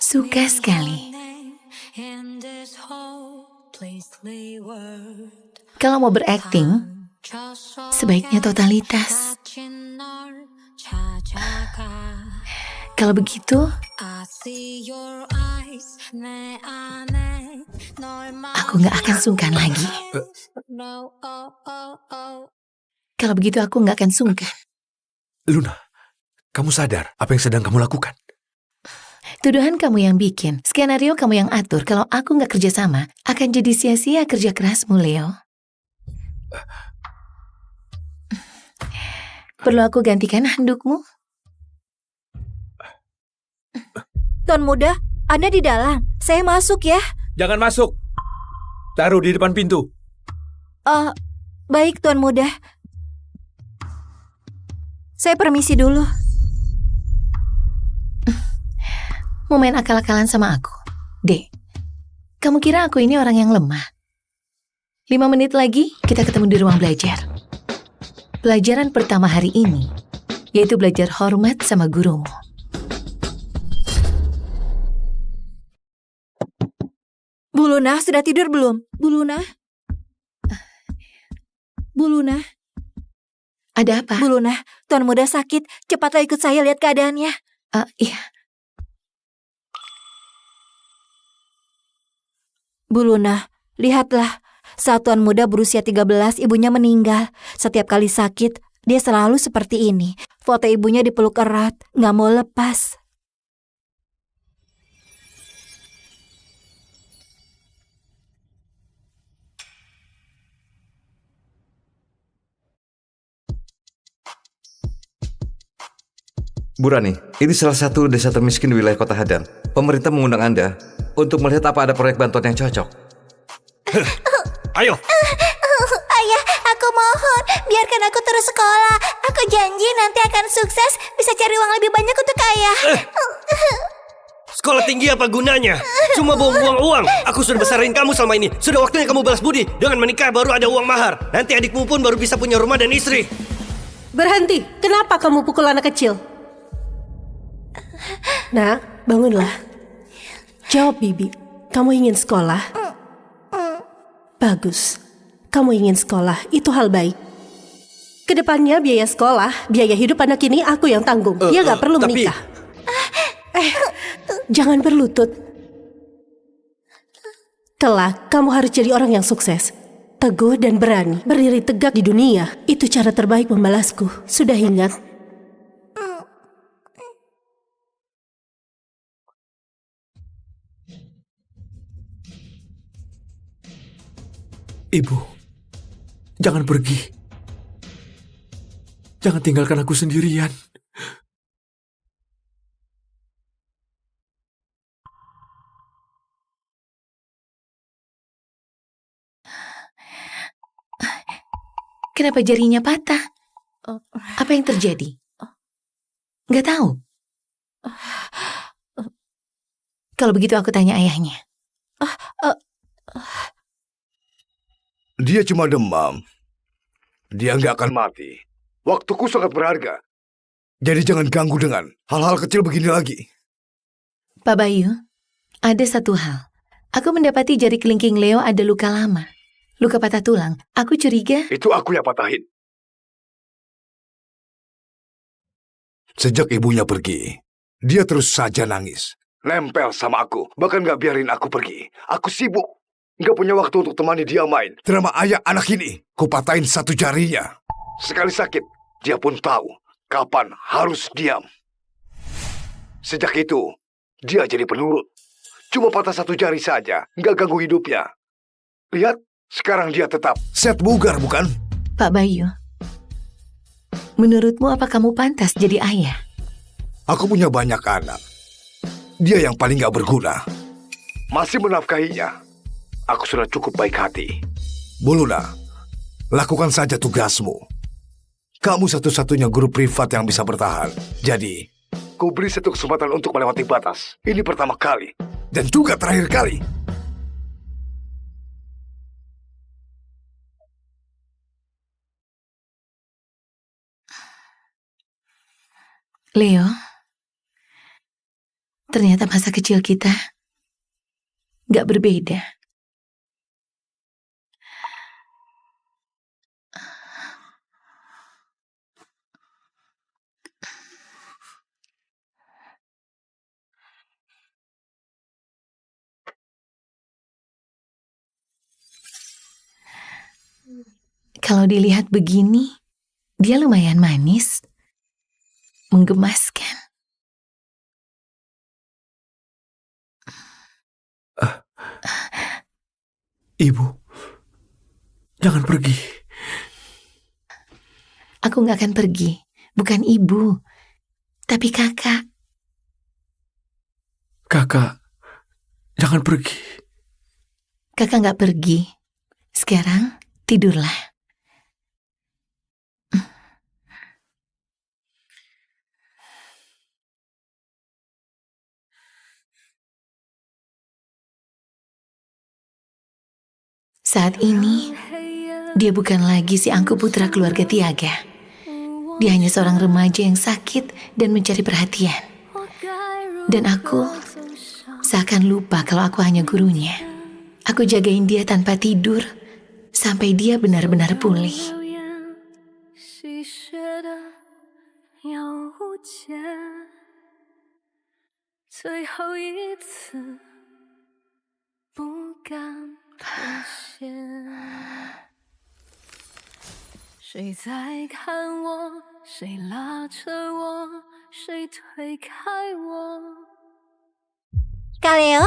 Suka sekali. Kalau mau berakting, sebaiknya totalitas. Kalau begitu, aku nggak akan sungkan lagi. Kalau begitu aku nggak akan sungkan. Luna, kamu sadar apa yang sedang kamu lakukan? Tuduhan kamu yang bikin, skenario kamu yang atur. Kalau aku nggak kerja sama, akan jadi sia-sia kerja kerasmu, Leo. Perlu aku gantikan handukmu? Tuan Muda, Anda di dalam. Saya masuk ya. Jangan masuk. Taruh di depan pintu. Baik Tuan Muda. Saya permisi dulu. Mau main akal-akalan sama aku? Dek, kamu kira aku ini orang yang lemah? 5 menit lagi kita ketemu di ruang belajar. Pelajaran pertama hari ini, yaitu belajar hormat sama gurumu. Bu Luna, sudah tidur belum? Bu Luna? Bu Luna? Ada apa? Bu Luna, Tuan Muda sakit. Cepatlah ikut saya lihat keadaannya. Iya. Bu Luna, lihatlah. Saat Tuan Muda berusia 13, ibunya meninggal. Setiap kali sakit, dia selalu seperti ini. Foto ibunya dipeluk erat, nggak mau lepas. Bu Rani, ini salah satu desa termiskin di wilayah Kota Hadan. Pemerintah mengundang Anda untuk melihat apa ada proyek bantuan yang cocok. Ayo. Ayah, aku mohon, biarkan aku terus sekolah. Aku janji nanti akan sukses, bisa cari uang lebih banyak untuk ayah. Sekolah tinggi apa gunanya? Cuma buang-buang uang. Aku sudah besarin kamu selama ini. Sudah waktunya kamu balas budi. Dengan menikah baru ada uang mahar. Nanti adikmu pun baru bisa punya rumah dan istri. Berhenti. Kenapa kamu pukul anak kecil? Nak, bangunlah. Jawab, Bibi. Kamu ingin sekolah? Bagus. Kamu ingin sekolah. Itu hal baik. Kedepannya biaya sekolah, biaya hidup anak ini aku yang tanggung. Dia gak perlu menikah. Jangan berlutut. Kelak, kamu harus jadi orang yang sukses. Teguh dan berani. Berdiri tegak di dunia. Itu cara terbaik membalasku. Sudah ingat? Ibu, jangan pergi. Jangan tinggalkan aku sendirian. Kenapa jarinya patah? Apa yang terjadi? Nggak tahu. Kalau begitu aku tanya ayahnya. Dia cuma demam. Dia nggak akan mati. Waktuku sangat berharga. Jadi jangan ganggu dengan hal-hal kecil begini lagi. Pak Bayu, ada satu hal. Aku mendapati jari kelingking Leo ada luka lama. Luka patah tulang. Aku curiga... Itu aku yang patahin. Sejak ibunya pergi, dia terus saja nangis. Nempel sama aku. Bahkan gak biarin aku pergi. Aku sibuk. Gak punya waktu untuk temani dia main. Drama ayah anak ini. Kupatahin satu jarinya. Sekali sakit, dia pun tahu kapan harus diam. Sejak itu, dia jadi penurut. Cuma patah satu jari saja, nggak ganggu hidupnya. Lihat, sekarang dia tetap set bugar, bukan? Pak Bayu, menurutmu apa kamu pantas jadi ayah? Aku punya banyak anak. Dia yang paling nggak berguna. Masih menafkahinya. Aku sudah cukup baik hati. Bu Luna, lakukan saja tugasmu. Kamu satu-satunya guru privat yang bisa bertahan. Jadi, ku beri satu kesempatan untuk melewati batas. Ini pertama kali. Dan juga terakhir kali. Leo, ternyata masa kecil kita gak berbeda. Kalau dilihat begini, dia lumayan manis, menggemaskan. Ibu, jangan pergi. Aku gak akan pergi, bukan ibu, tapi kakak. Kakak, jangan pergi. Kakak gak pergi. Sekarang, tidurlah. Saat ini, dia bukan lagi si angku putra keluarga Tiaga. Dia hanya seorang remaja yang sakit dan mencari perhatian. Dan aku seakan lupa kalau aku hanya gurunya. Aku jagain dia tanpa tidur sampai dia benar-benar pulih. Kak Leo,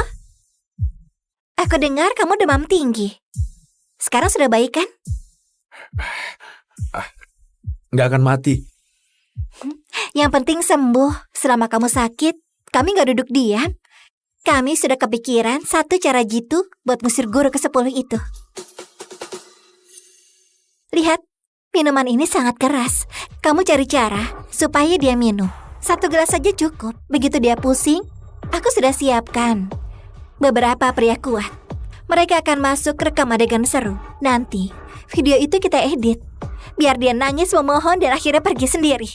aku dengar kamu demam tinggi. Sekarang sudah baik kan? Nggak akan mati. Yang penting sembuh. Selama kamu sakit, kami gak duduk diam. Kami sudah kepikiran satu cara jitu buat ngusir guru ke-10 itu. Lihat, minuman ini sangat keras. Kamu cari cara supaya dia minum. 1 gelas saja cukup. Begitu dia pusing, Aku sudah siapkan beberapa pria kuat. Mereka akan masuk rekam adegan seru. Nanti, video itu kita edit. Biar dia nangis memohon dan akhirnya pergi sendiri.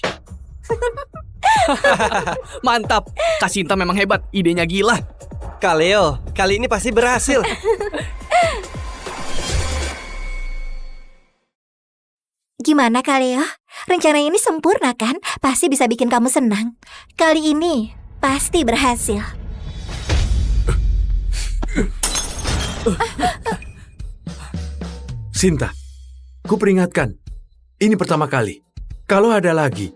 Mantap, Kak Sinta memang hebat, idenya gila. Kak Leo, kali ini pasti berhasil. Gimana Kak Leo? Rencana ini sempurna kan? Pasti bisa bikin kamu senang. Kali ini pasti berhasil. Sinta, ku peringatkan. Ini pertama kali. Kalau ada lagi,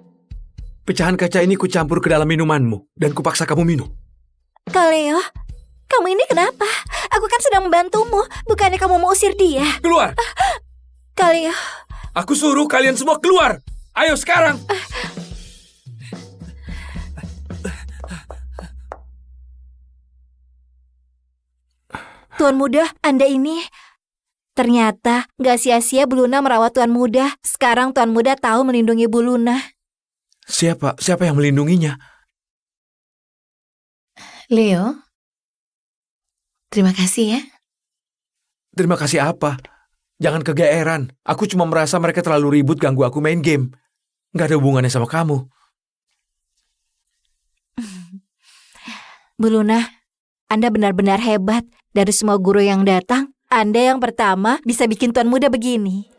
pecahan kaca ini ku campur ke dalam minumanmu dan kupaksa kamu minum. Kak Leo, kamu ini kenapa? Aku kan sedang membantumu. Bukannya kamu mau usir dia? Keluar! Kak Leo. Aku suruh kalian semua keluar. Ayo sekarang. Tuan Muda, Anda ini... Ternyata gak sia-sia Bu Luna merawat Tuan Muda. Sekarang Tuan Muda tahu melindungi Bu Luna. Siapa yang melindunginya? Leo, terima kasih ya. Terima kasih apa? Jangan kegeeran. Aku cuma merasa mereka terlalu ribut ganggu aku main game. Gak ada hubungannya sama kamu. Bu Luna, Anda benar-benar hebat. Dari semua guru yang datang, Anda yang pertama bisa bikin Tuan Muda begini.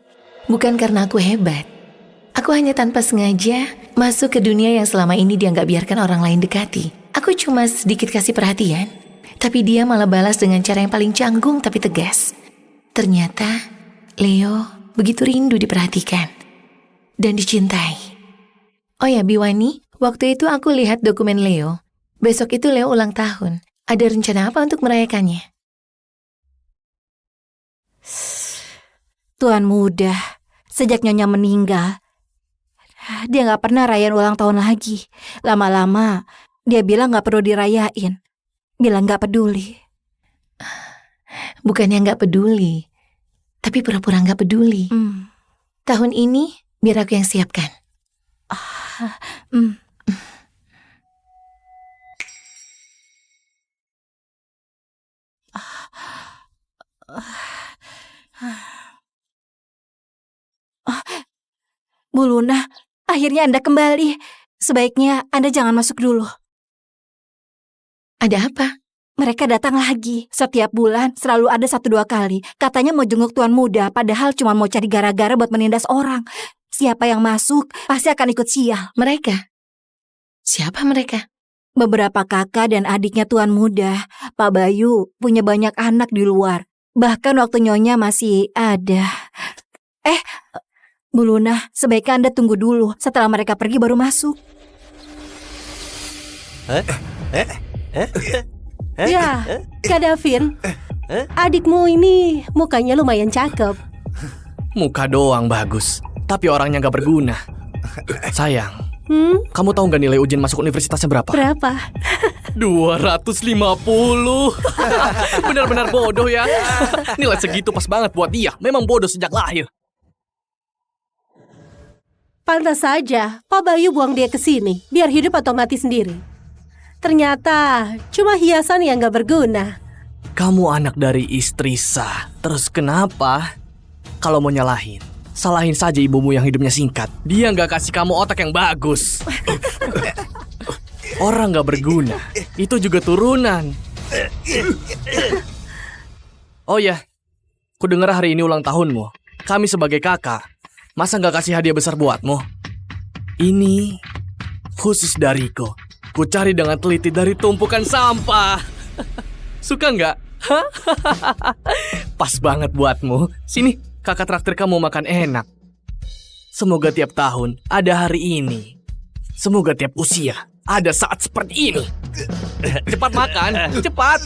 Bukan karena aku hebat. Aku hanya tanpa sengaja masuk ke dunia yang selama ini dia nggak biarkan orang lain dekati. Aku cuma sedikit kasih perhatian, tapi dia malah balas dengan cara yang paling canggung tapi tegas. Ternyata Leo begitu rindu diperhatikan dan dicintai. Oh ya Biwani, waktu itu aku lihat dokumen Leo. Besok itu Leo ulang tahun. Ada rencana apa untuk merayakannya? Tuan Muda, sejak Nyonya meninggal, dia gak pernah rayain ulang tahun lagi. Lama-lama, dia bilang gak perlu dirayain. Bilang gak peduli. Bukannya gak peduli, tapi pura-pura gak peduli. Tahun ini, biar aku yang siapkan. Bu Luna, akhirnya Anda kembali. Sebaiknya Anda jangan masuk dulu. Ada apa? Mereka datang lagi. Setiap bulan selalu ada 1-2 kali. Katanya mau jenguk Tuan Muda, padahal cuma mau cari gara-gara buat menindas orang. Siapa yang masuk pasti akan ikut sial. Mereka? Siapa mereka? Beberapa kakak dan adiknya Tuan Muda. Pak Bayu punya banyak anak di luar. Bahkan waktu Nyonya masih ada. Bu Luna, sebaiknya Anda tunggu dulu. Setelah mereka pergi baru masuk. Ya, Kak Davin. Adikmu ini mukanya lumayan cakep. Muka doang bagus, tapi orangnya gak berguna. Sayang, kamu tahu gak nilai ujian masuk universitasnya berapa? Berapa? 250. Benar-benar bodoh ya. Nilai segitu pas banget buat dia. Memang bodoh sejak lahir. Pantas saja Pak Bayu buang dia ke sini, biar hidup atau mati sendiri. Ternyata cuma hiasan yang gak berguna. Kamu anak dari istri sah. Terus kenapa? Kalau mau nyalahin, salahin saja ibumu yang hidupnya singkat. Dia gak kasih kamu otak yang bagus. Orang gak berguna, itu juga turunan. Oh ya, ku dengar hari ini ulang tahunmu. Kami sebagai kakak, masa gak kasih hadiah besar buatmu? Ini khusus dariku. Ku cari dengan teliti dari tumpukan sampah. Suka nggak? Pas banget buatmu. Sini, kakak traktir kamu makan enak. Semoga tiap tahun ada hari ini. Semoga tiap usia ada saat seperti ini. Cepat makan, cepat.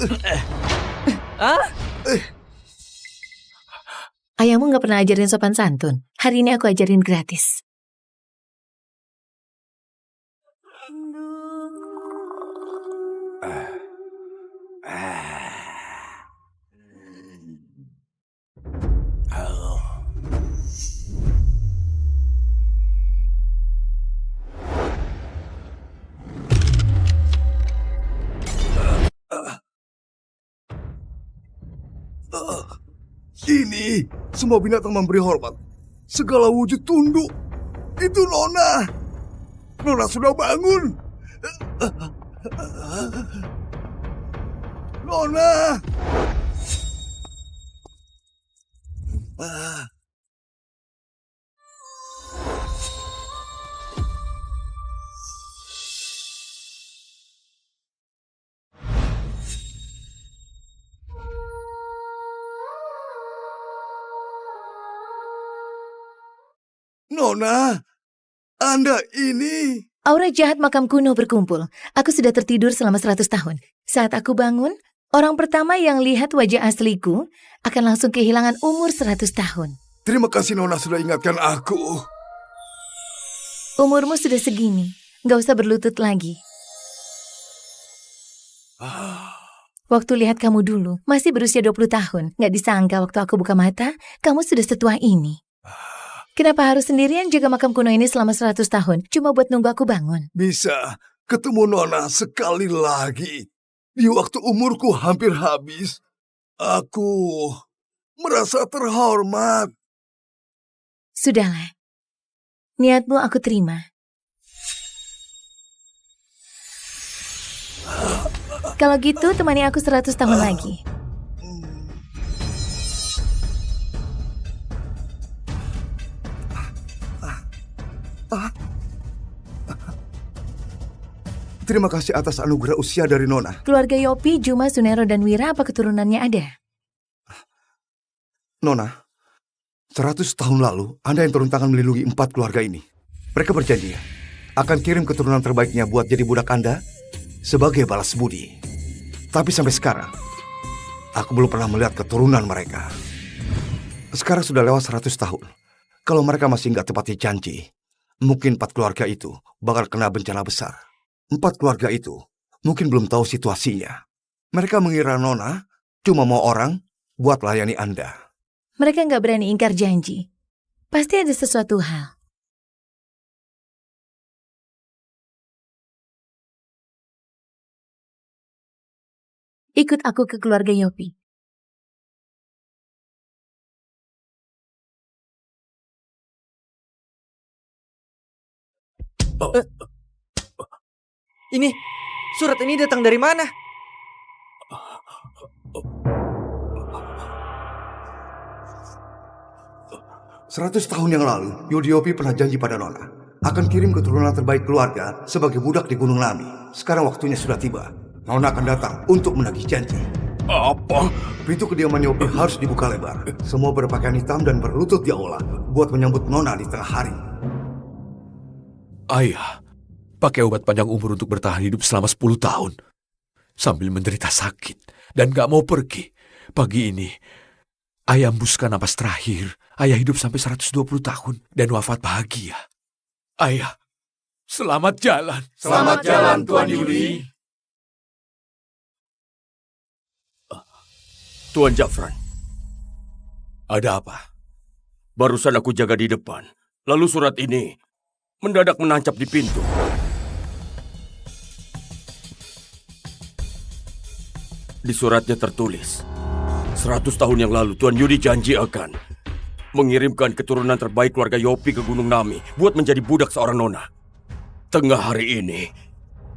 Ayahmu gak pernah ajarin sopan santun. Hari ini aku ajarin gratis. Ini semua binatang memberi hormat. Segala wujud tunduk. Itu Nona. Nona sudah bangun. Nona. Nona, Anda ini... Aura jahat makam kuno berkumpul. Aku sudah tertidur selama 100 tahun. Saat aku bangun, orang pertama yang lihat wajah asliku akan langsung kehilangan umur 100 tahun. Terima kasih Nona sudah ingatkan aku. Umurmu sudah segini, nggak usah berlutut lagi. Waktu lihat kamu dulu, masih berusia 20 tahun. Nggak disangka waktu aku buka mata, kamu sudah setua ini. Kenapa harus sendirian jaga makam kuno ini selama 100 tahun? Cuma buat nunggu aku bangun. Bisa ketemu Nona sekali lagi. Di waktu umurku hampir habis, aku merasa terhormat. Sudahlah. Niatmu aku terima. Kalau gitu, temani aku 100 tahun lagi. Terima kasih atas anugerah usia dari Nona. Keluarga Yopi, Juma, Sunero, dan Wira, apa keturunannya ada? Nona, 100 tahun lalu, Anda yang turun tangan melindungi 4 keluarga ini. Mereka berjanji akan kirim keturunan terbaiknya buat jadi budak Anda sebagai balas budi. Tapi sampai sekarang, aku belum pernah melihat keturunan mereka. Sekarang sudah lewat 100 tahun. Kalau mereka masih nggak tepati janji, mungkin 4 keluarga itu bakal kena bencana besar. 4 keluarga itu mungkin belum tahu situasinya. Mereka mengira Nona cuma mau orang buat layani Anda. Mereka nggak berani ingkar janji. Pasti ada sesuatu hal. Ikut aku ke keluarga Yopi. Ini, surat ini datang dari mana? Seratus tahun yang lalu, Yudhiopi pernah janji pada Nona akan kirim keturunan terbaik keluarga sebagai budak di Gunung Nami. Sekarang waktunya sudah tiba. Nona akan datang untuk menagih janji. Apa? Pintu kediaman Yopi harus dibuka lebar. Semua berpakaian hitam dan berlutut di aula buat menyambut Nona di tengah hari. Ayah, pakai obat panjang umur untuk bertahan hidup selama 10 tahun. Sambil menderita sakit dan gak mau pergi. Pagi ini, ayah hembuskan napas terakhir. Ayah hidup sampai 120 tahun dan wafat bahagia. Ayah, selamat jalan. Selamat jalan, Tuan Yuli. Tuan Jafran. Ada apa? Barusan aku jaga di depan. Lalu surat ini mendadak menancap di pintu. Di suratnya tertulis, 100 tahun yang lalu Tuan Yudi janji akan mengirimkan keturunan terbaik keluarga Yopi ke Gunung Nami buat menjadi budak seorang nona. Tengah hari ini,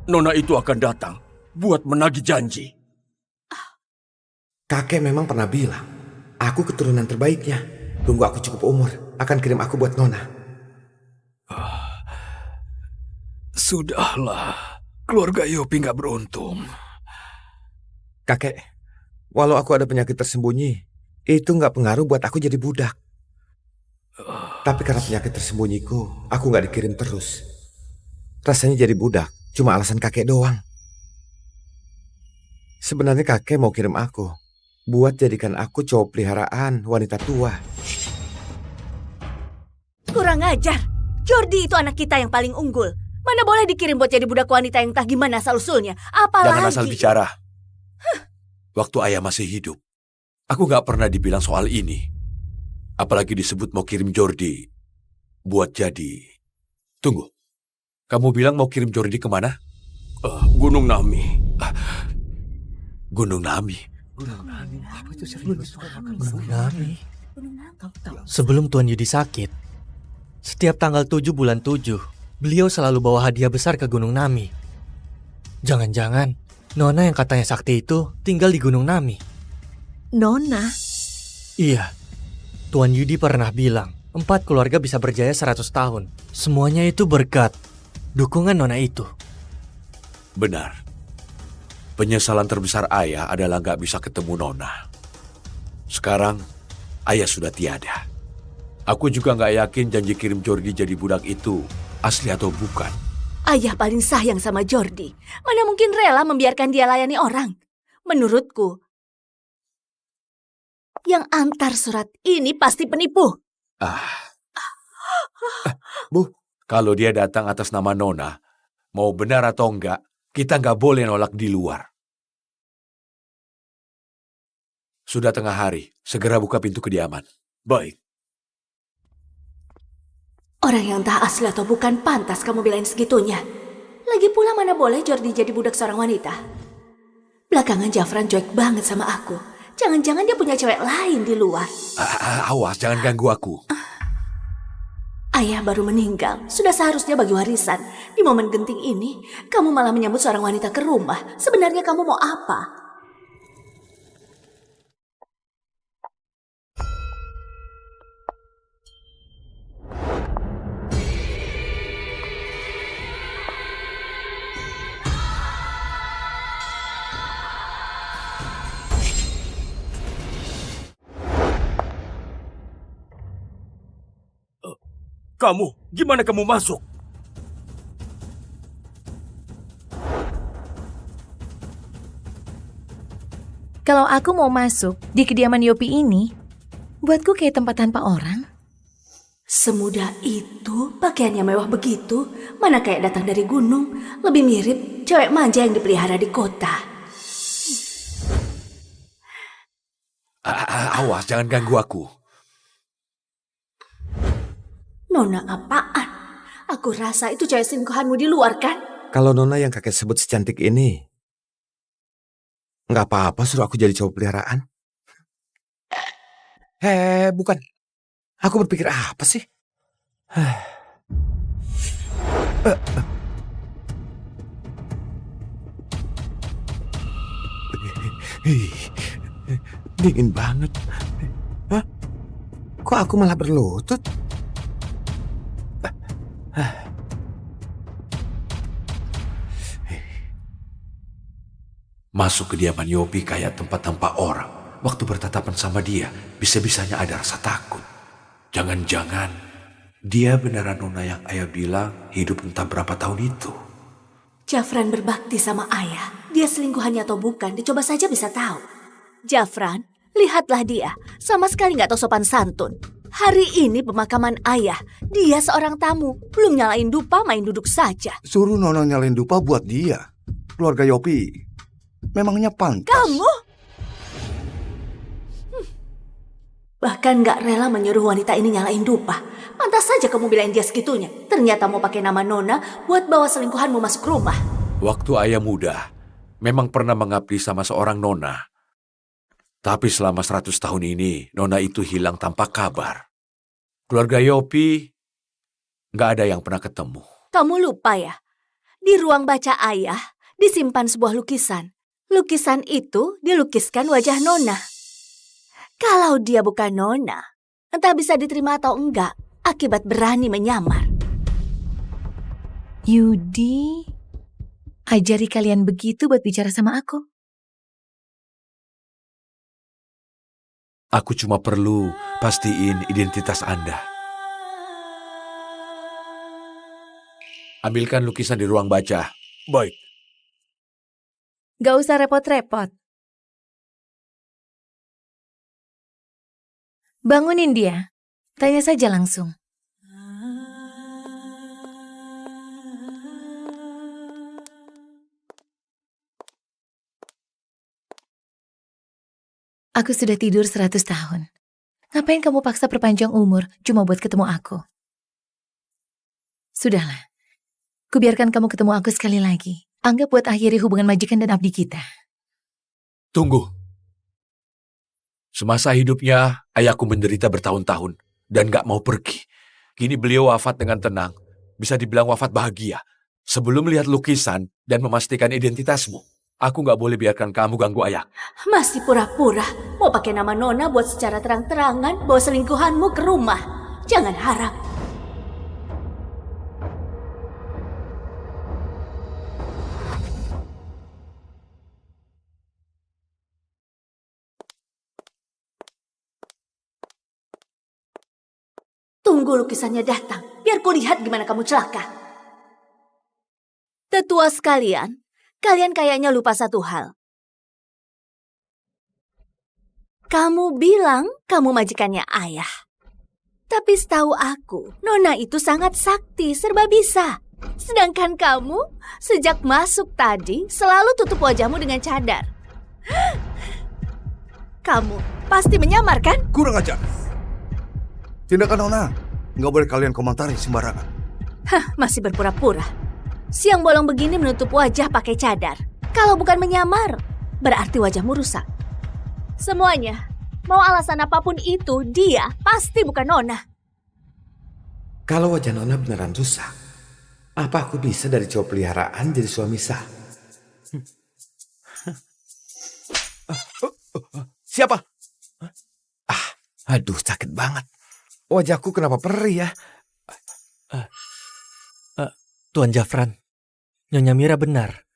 nona itu akan datang buat menagih janji. Kakek memang pernah bilang, aku keturunan terbaiknya. Tunggu aku cukup umur, akan kirim aku buat Nona. Sudahlah, keluarga Yopi gak beruntung. Kakek, walau aku ada penyakit tersembunyi, itu gak pengaruh buat aku jadi budak. Tapi karena penyakit tersembunyiku, aku gak dikirim terus. Rasanya jadi budak, cuma alasan kakek doang. Sebenarnya kakek mau kirim aku buat jadikan aku cowok peliharaan wanita tua. Kurang ajar. Jordi itu anak kita yang paling unggul. Mana boleh dikirim buat jadi budak wanita yang entah gimana asal-usulnya. Apalagi... Jangan asal bicara. Waktu ayah masih hidup, aku gak pernah dibilang soal ini. Apalagi disebut mau kirim Jordi buat jadi... Tunggu, kamu bilang mau kirim Jordi kemana? Gunung Nami. Gunung Nami? Gunung Nami. Sebelum Tuan Yudi sakit, setiap tanggal 7 bulan 7, beliau selalu bawa hadiah besar ke Gunung Nami. Jangan-jangan Nona yang katanya sakti itu tinggal di Gunung Nami. Nona? Iya, Tuan Yudi pernah bilang 4 keluarga bisa berjaya 100 tahun. Semuanya itu berkat dukungan Nona itu. Benar. Penyesalan terbesar ayah adalah gak bisa ketemu Nona. Sekarang, ayah sudah tiada. Aku juga gak yakin janji kirim Jordi jadi budak itu asli atau bukan. Ayah paling sayang sama Jordi. Mana mungkin rela membiarkan dia layani orang? Menurutku, yang antar surat ini pasti penipu. Bu, kalau dia datang atas nama Nona, mau benar atau enggak, kita nggak boleh nolak di luar. Sudah tengah hari, segera buka pintu kediaman. Baik. Orang yang entah asli atau bukan pantas kamu belain segitunya. Lagi pula mana boleh Jordi jadi budak seorang wanita. Belakangan Jafran cuek banget sama aku. Jangan-jangan dia punya cewek lain di luar. Awas, jangan ganggu aku. Ayah baru meninggal, sudah seharusnya bagi warisan. Di momen genting ini, kamu malah menyambut seorang wanita ke rumah. Sebenarnya kamu mau apa? Kamu, gimana kamu masuk? Kalau aku mau masuk di kediaman Yopi ini, buatku kayak tempat tanpa orang. Semudah itu, pakaiannya mewah begitu, mana kayak datang dari gunung. Lebih mirip cewek manja yang dipelihara di kota. Awas, jangan ganggu aku. Nona apaan? Aku rasa itu cewek selingkuhanmu di luar kan? Kalau Nona yang kakek sebut secantik ini, nggak apa-apa suruh aku jadi cowok peliharaan. Bukan. Aku berpikir apa sih? Dingin banget. Hah? Kok aku malah berlutut? Masuk kediaman Yopi kayak tempat tanpa orang. Waktu bertatapan sama dia, bisa-bisanya ada rasa takut. Jangan-jangan dia beneran Nona yang ayah bilang hidup entah berapa tahun itu. Jafran berbakti sama ayah. Dia selingkuhannya atau bukan, dicoba saja bisa tahu. Jafran, lihatlah dia. Sama sekali nggak tahu sopan santun. Hari ini pemakaman ayah. Dia seorang tamu. Belum nyalain dupa, main duduk saja. Suruh Nona nyalain dupa buat dia. Keluarga Yopi memangnya pantas. Kamu? Bahkan nggak rela menyuruh wanita ini nyalain dupa. Pantas saja kamu bilain dia segitunya. Ternyata mau pakai nama Nona buat bawa selingkuhanmu masuk rumah. Waktu ayah muda, memang pernah mengabdi sama seorang Nona. Tapi selama 100 tahun ini, Nona itu hilang tanpa kabar. Keluarga Yopi nggak ada yang pernah ketemu. Kamu lupa ya? Di ruang baca ayah disimpan sebuah lukisan. Lukisan itu dilukiskan wajah Nona. Kalau dia bukan Nona, entah bisa diterima atau enggak, akibat berani menyamar. Yudi, ajari kalian begitu buat bicara sama aku. Aku cuma perlu pastiin identitas Anda. Ambilkan lukisan di ruang baca. Baik. Gak usah repot-repot. Bangunin dia. Tanya saja langsung. Aku sudah tidur 100 tahun. Ngapain kamu paksa perpanjang umur cuma buat ketemu aku? Sudahlah. Kubiarkan kamu ketemu aku sekali lagi. Anggap buat akhiri hubungan majikan dan abdi kita. Tunggu. Semasa hidupnya, ayahku menderita bertahun-tahun dan gak mau pergi. Kini beliau wafat dengan tenang, bisa dibilang wafat bahagia. Sebelum lihat lukisan dan memastikan identitasmu, aku gak boleh biarkan kamu ganggu ayah. Masih pura-pura. Mau pakai nama Nona buat secara terang-terangan bawa selingkuhanmu ke rumah. Jangan harap. Tunggu lukisannya datang, biar kulihat gimana kamu celaka. Tetua sekalian, kalian kayaknya lupa satu hal. Kamu bilang kamu majikannya ayah. Tapi setahu aku, Nona itu sangat sakti, serba bisa. Sedangkan kamu, sejak masuk tadi, selalu tutup wajahmu dengan cadar. Kamu pasti menyamar, kan? Kurang ajar. Tindakan Nona, nggak boleh kalian komentari sembarangan. Hah, masih berpura-pura. Siang bolong begini menutup wajah pakai cadar. Kalau bukan menyamar, berarti wajahmu rusak. Semuanya, mau alasan apapun itu, dia pasti bukan Nona. Kalau wajah Nona beneran rusak, apa aku bisa dari cowok peliharaan jadi suami sah? Siapa? Aduh, sakit banget. Wajahku kenapa perih ya? Tuan Jafran, Nyonya Mira benar.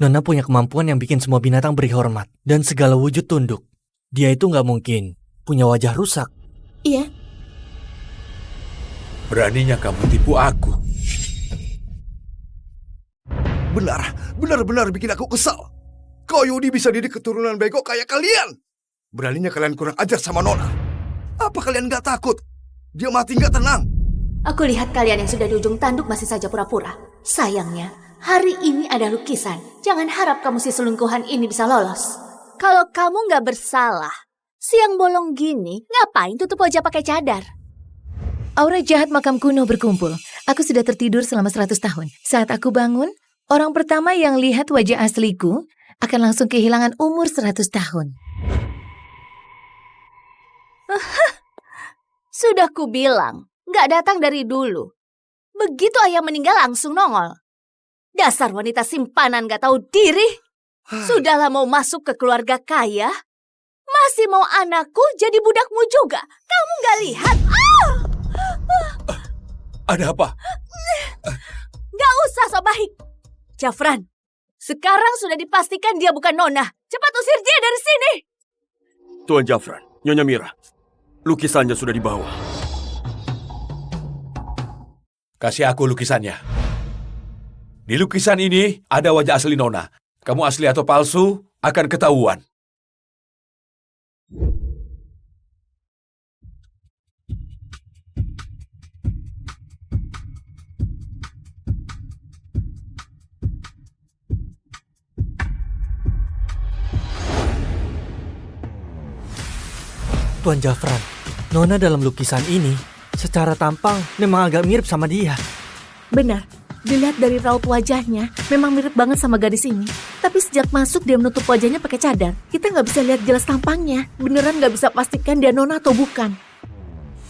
Nona punya kemampuan yang bikin semua binatang beri hormat dan segala wujud tunduk. Dia itu nggak mungkin punya wajah rusak. Iya. Beraninya kamu tipu aku. Benar-benar bikin aku kesal. Kau Yudi bisa didik keturunan bego kayak kalian. Beraninya kalian kurang ajar sama Nona. Apa kalian gak takut? Dia mati gak tenang. Aku lihat kalian yang sudah di ujung tanduk masih saja pura-pura. Sayangnya, hari ini ada lukisan. Jangan harap kamu si selingkuhan ini bisa lolos. Kalau kamu gak bersalah, siang bolong gini, ngapain tutup wajah pakai cadar? Aura jahat makam kuno berkumpul. Aku sudah tertidur selama 100 tahun. Saat aku bangun, orang pertama yang lihat wajah asliku akan langsung kehilangan umur 100 tahun. Sudah kubilang, gak datang dari dulu. Begitu ayah meninggal langsung nongol. Dasar wanita simpanan gak tahu diri. Sudahlah mau masuk ke keluarga kaya, masih mau anakku jadi budakmu juga. Kamu gak lihat? Ada apa? Gak usah so baik. Jafran, sekarang sudah dipastikan dia bukan Nona. Cepat usir dia dari sini. Tuan Jafran, Nyonya Mira, lukisannya sudah dibawa. Kasih aku lukisannya. Di lukisan ini ada wajah asli Nona. Kamu asli atau palsu akan ketahuan. Tuan Jafran, Nona dalam lukisan ini secara tampang memang agak mirip sama dia. Benar, dilihat dari raut wajahnya memang mirip banget sama gadis ini. Tapi sejak masuk dia menutup wajahnya pakai cadar. Kita nggak bisa lihat jelas tampangnya. Beneran nggak bisa pastikan dia Nona atau bukan.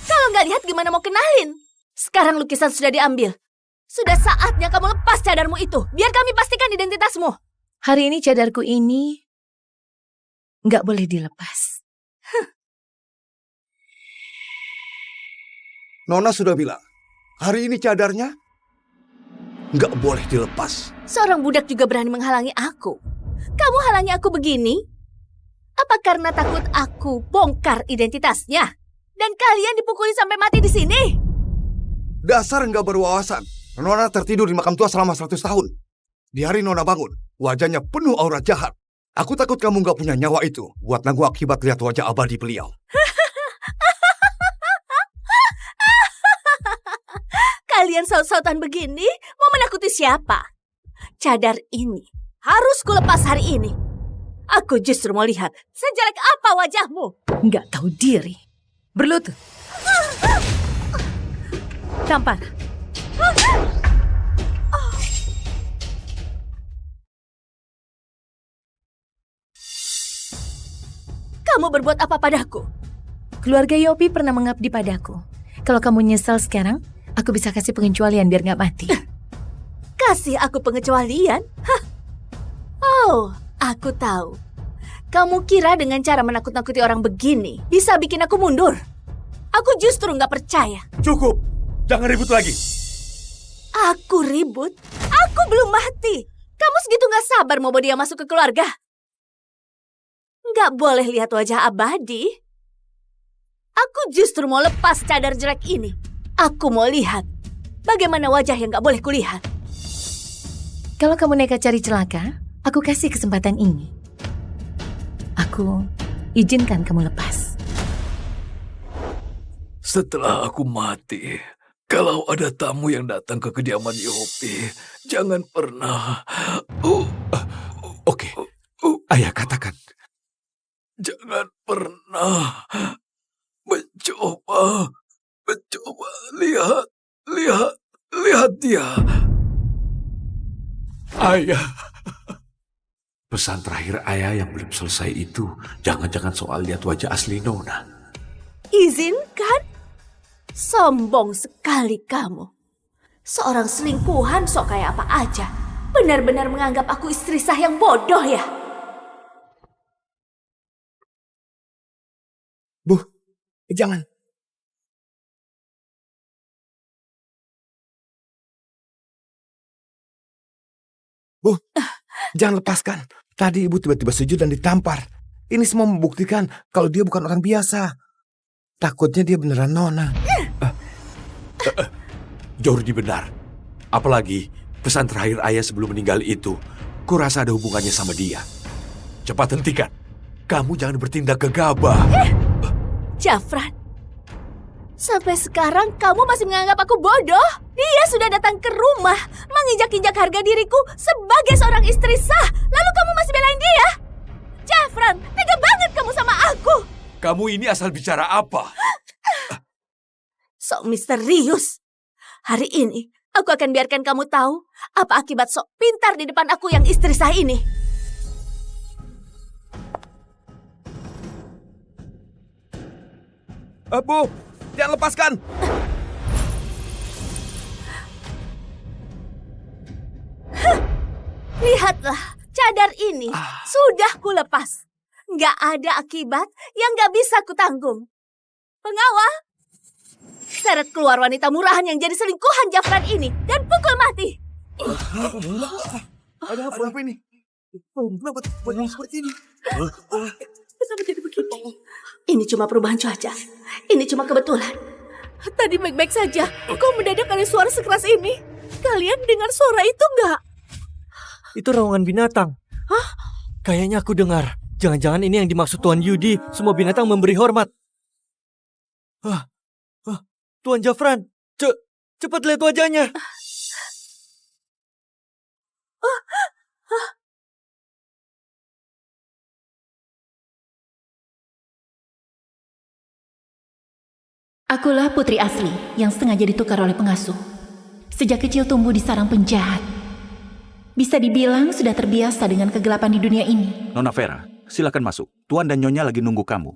Kalau nggak lihat gimana mau kenalin? Sekarang lukisan sudah diambil. Sudah saatnya kamu lepas cadarmu itu. Biar kami pastikan identitasmu. Hari ini cadarku ini nggak boleh dilepas. Nona sudah bilang, hari ini cadarnya nggak boleh dilepas. Seorang budak juga berani menghalangi aku. Kamu halangi aku begini? Apa karena takut aku bongkar identitasnya? Dan kalian dipukuli sampai mati di sini? Dasar nggak berwawasan. Nona tertidur di makam tua selama 100 tahun. Di hari Nona bangun, wajahnya penuh aura jahat. Aku takut kamu nggak punya nyawa itu buat nanggung akibat lihat wajah abadi beliau. Kalian saut-sautan begini mau menakuti siapa? Cadar ini harus kulepas hari ini. Aku justru mau lihat sejelek apa wajahmu. Nggak tahu diri. Berlutut. Tampar. kamu berbuat apa padaku? Keluarga Yopi pernah mengabdi padaku. Kalau kamu nyesal sekarang, aku bisa kasih pengecualian biar nggak mati. Kasih aku pengecualian? Hah? Oh, aku tahu. Kamu kira dengan cara menakut-nakuti orang begini bisa bikin aku mundur? Aku justru nggak percaya. Cukup, jangan ribut lagi. Aku ribut? Aku belum mati. Kamu segitu nggak sabar mau bawa dia masuk ke keluarga? Nggak boleh lihat wajah abadi. Aku justru mau lepas cadar jelek ini. Aku mau lihat bagaimana wajah yang nggak boleh kulihat. Kalau kamu nekat cari celaka, aku kasih kesempatan ini. Aku izinkan kamu lepas. Setelah aku mati, kalau ada tamu yang datang ke kediaman Yopi, jangan pernah... Oke, ayah katakan. Jangan pernah mencoba lihat dia. Ayah. Pesan terakhir ayah yang belum selesai itu, jangan-jangan soal lihat wajah asli Nona. Izinkan? Sombong sekali kamu. Seorang selingkuhan sok kayak apa aja. Benar-benar menganggap aku istri sah yang bodoh ya? Bu, jangan. Bu, jangan lepaskan. Tadi ibu tiba-tiba sujud dan ditampar. Ini semua membuktikan kalau dia bukan orang biasa. Takutnya dia beneran Nona. Jordi benar. Apalagi pesan terakhir ayah sebelum meninggal itu, kurasa ada hubungannya sama dia. Cepat hentikan. Kamu jangan bertindak gegabah. Jafran, sampai sekarang kamu masih menganggap aku bodoh? Dia sudah datang ke rumah, menginjak-injak harga diriku sebagai seorang istri sah. Lalu kamu masih belain dia? Jafran, tega banget kamu sama aku. Kamu ini asal bicara apa? Sok misterius. Hari ini, aku akan biarkan kamu tahu apa akibat sok pintar di depan aku yang istri sah ini. Bu, jangan lepaskan. Lihatlah, cadar ini sudah kulepas. Nggak ada akibat yang nggak bisa kutanggung. Pengawal, seret keluar wanita murahan yang jadi selingkuhan Jafran ini dan pukul mati. Ada apa ini? Kenapa seperti ini? Kenapa jadi begini? Ini cuma perubahan cuaca. Ini cuma kebetulan. Tadi baik-baik saja. Kok mendadak ada suara sekeras ini? Kalian dengar suara itu nggak? Itu raungan binatang. Hah? Kayaknya aku dengar. Jangan-jangan ini yang dimaksud Tuan Yudi. Semua binatang memberi hormat. Tuan Jafran, cepat lihat wajahnya. Akulah putri asli yang sengaja ditukar oleh pengasuh. Sejak kecil tumbuh di sarang penjahat. Bisa dibilang sudah terbiasa dengan kegelapan di dunia ini. Nona Vera, silakan masuk. Tuan dan Nyonya lagi nunggu kamu.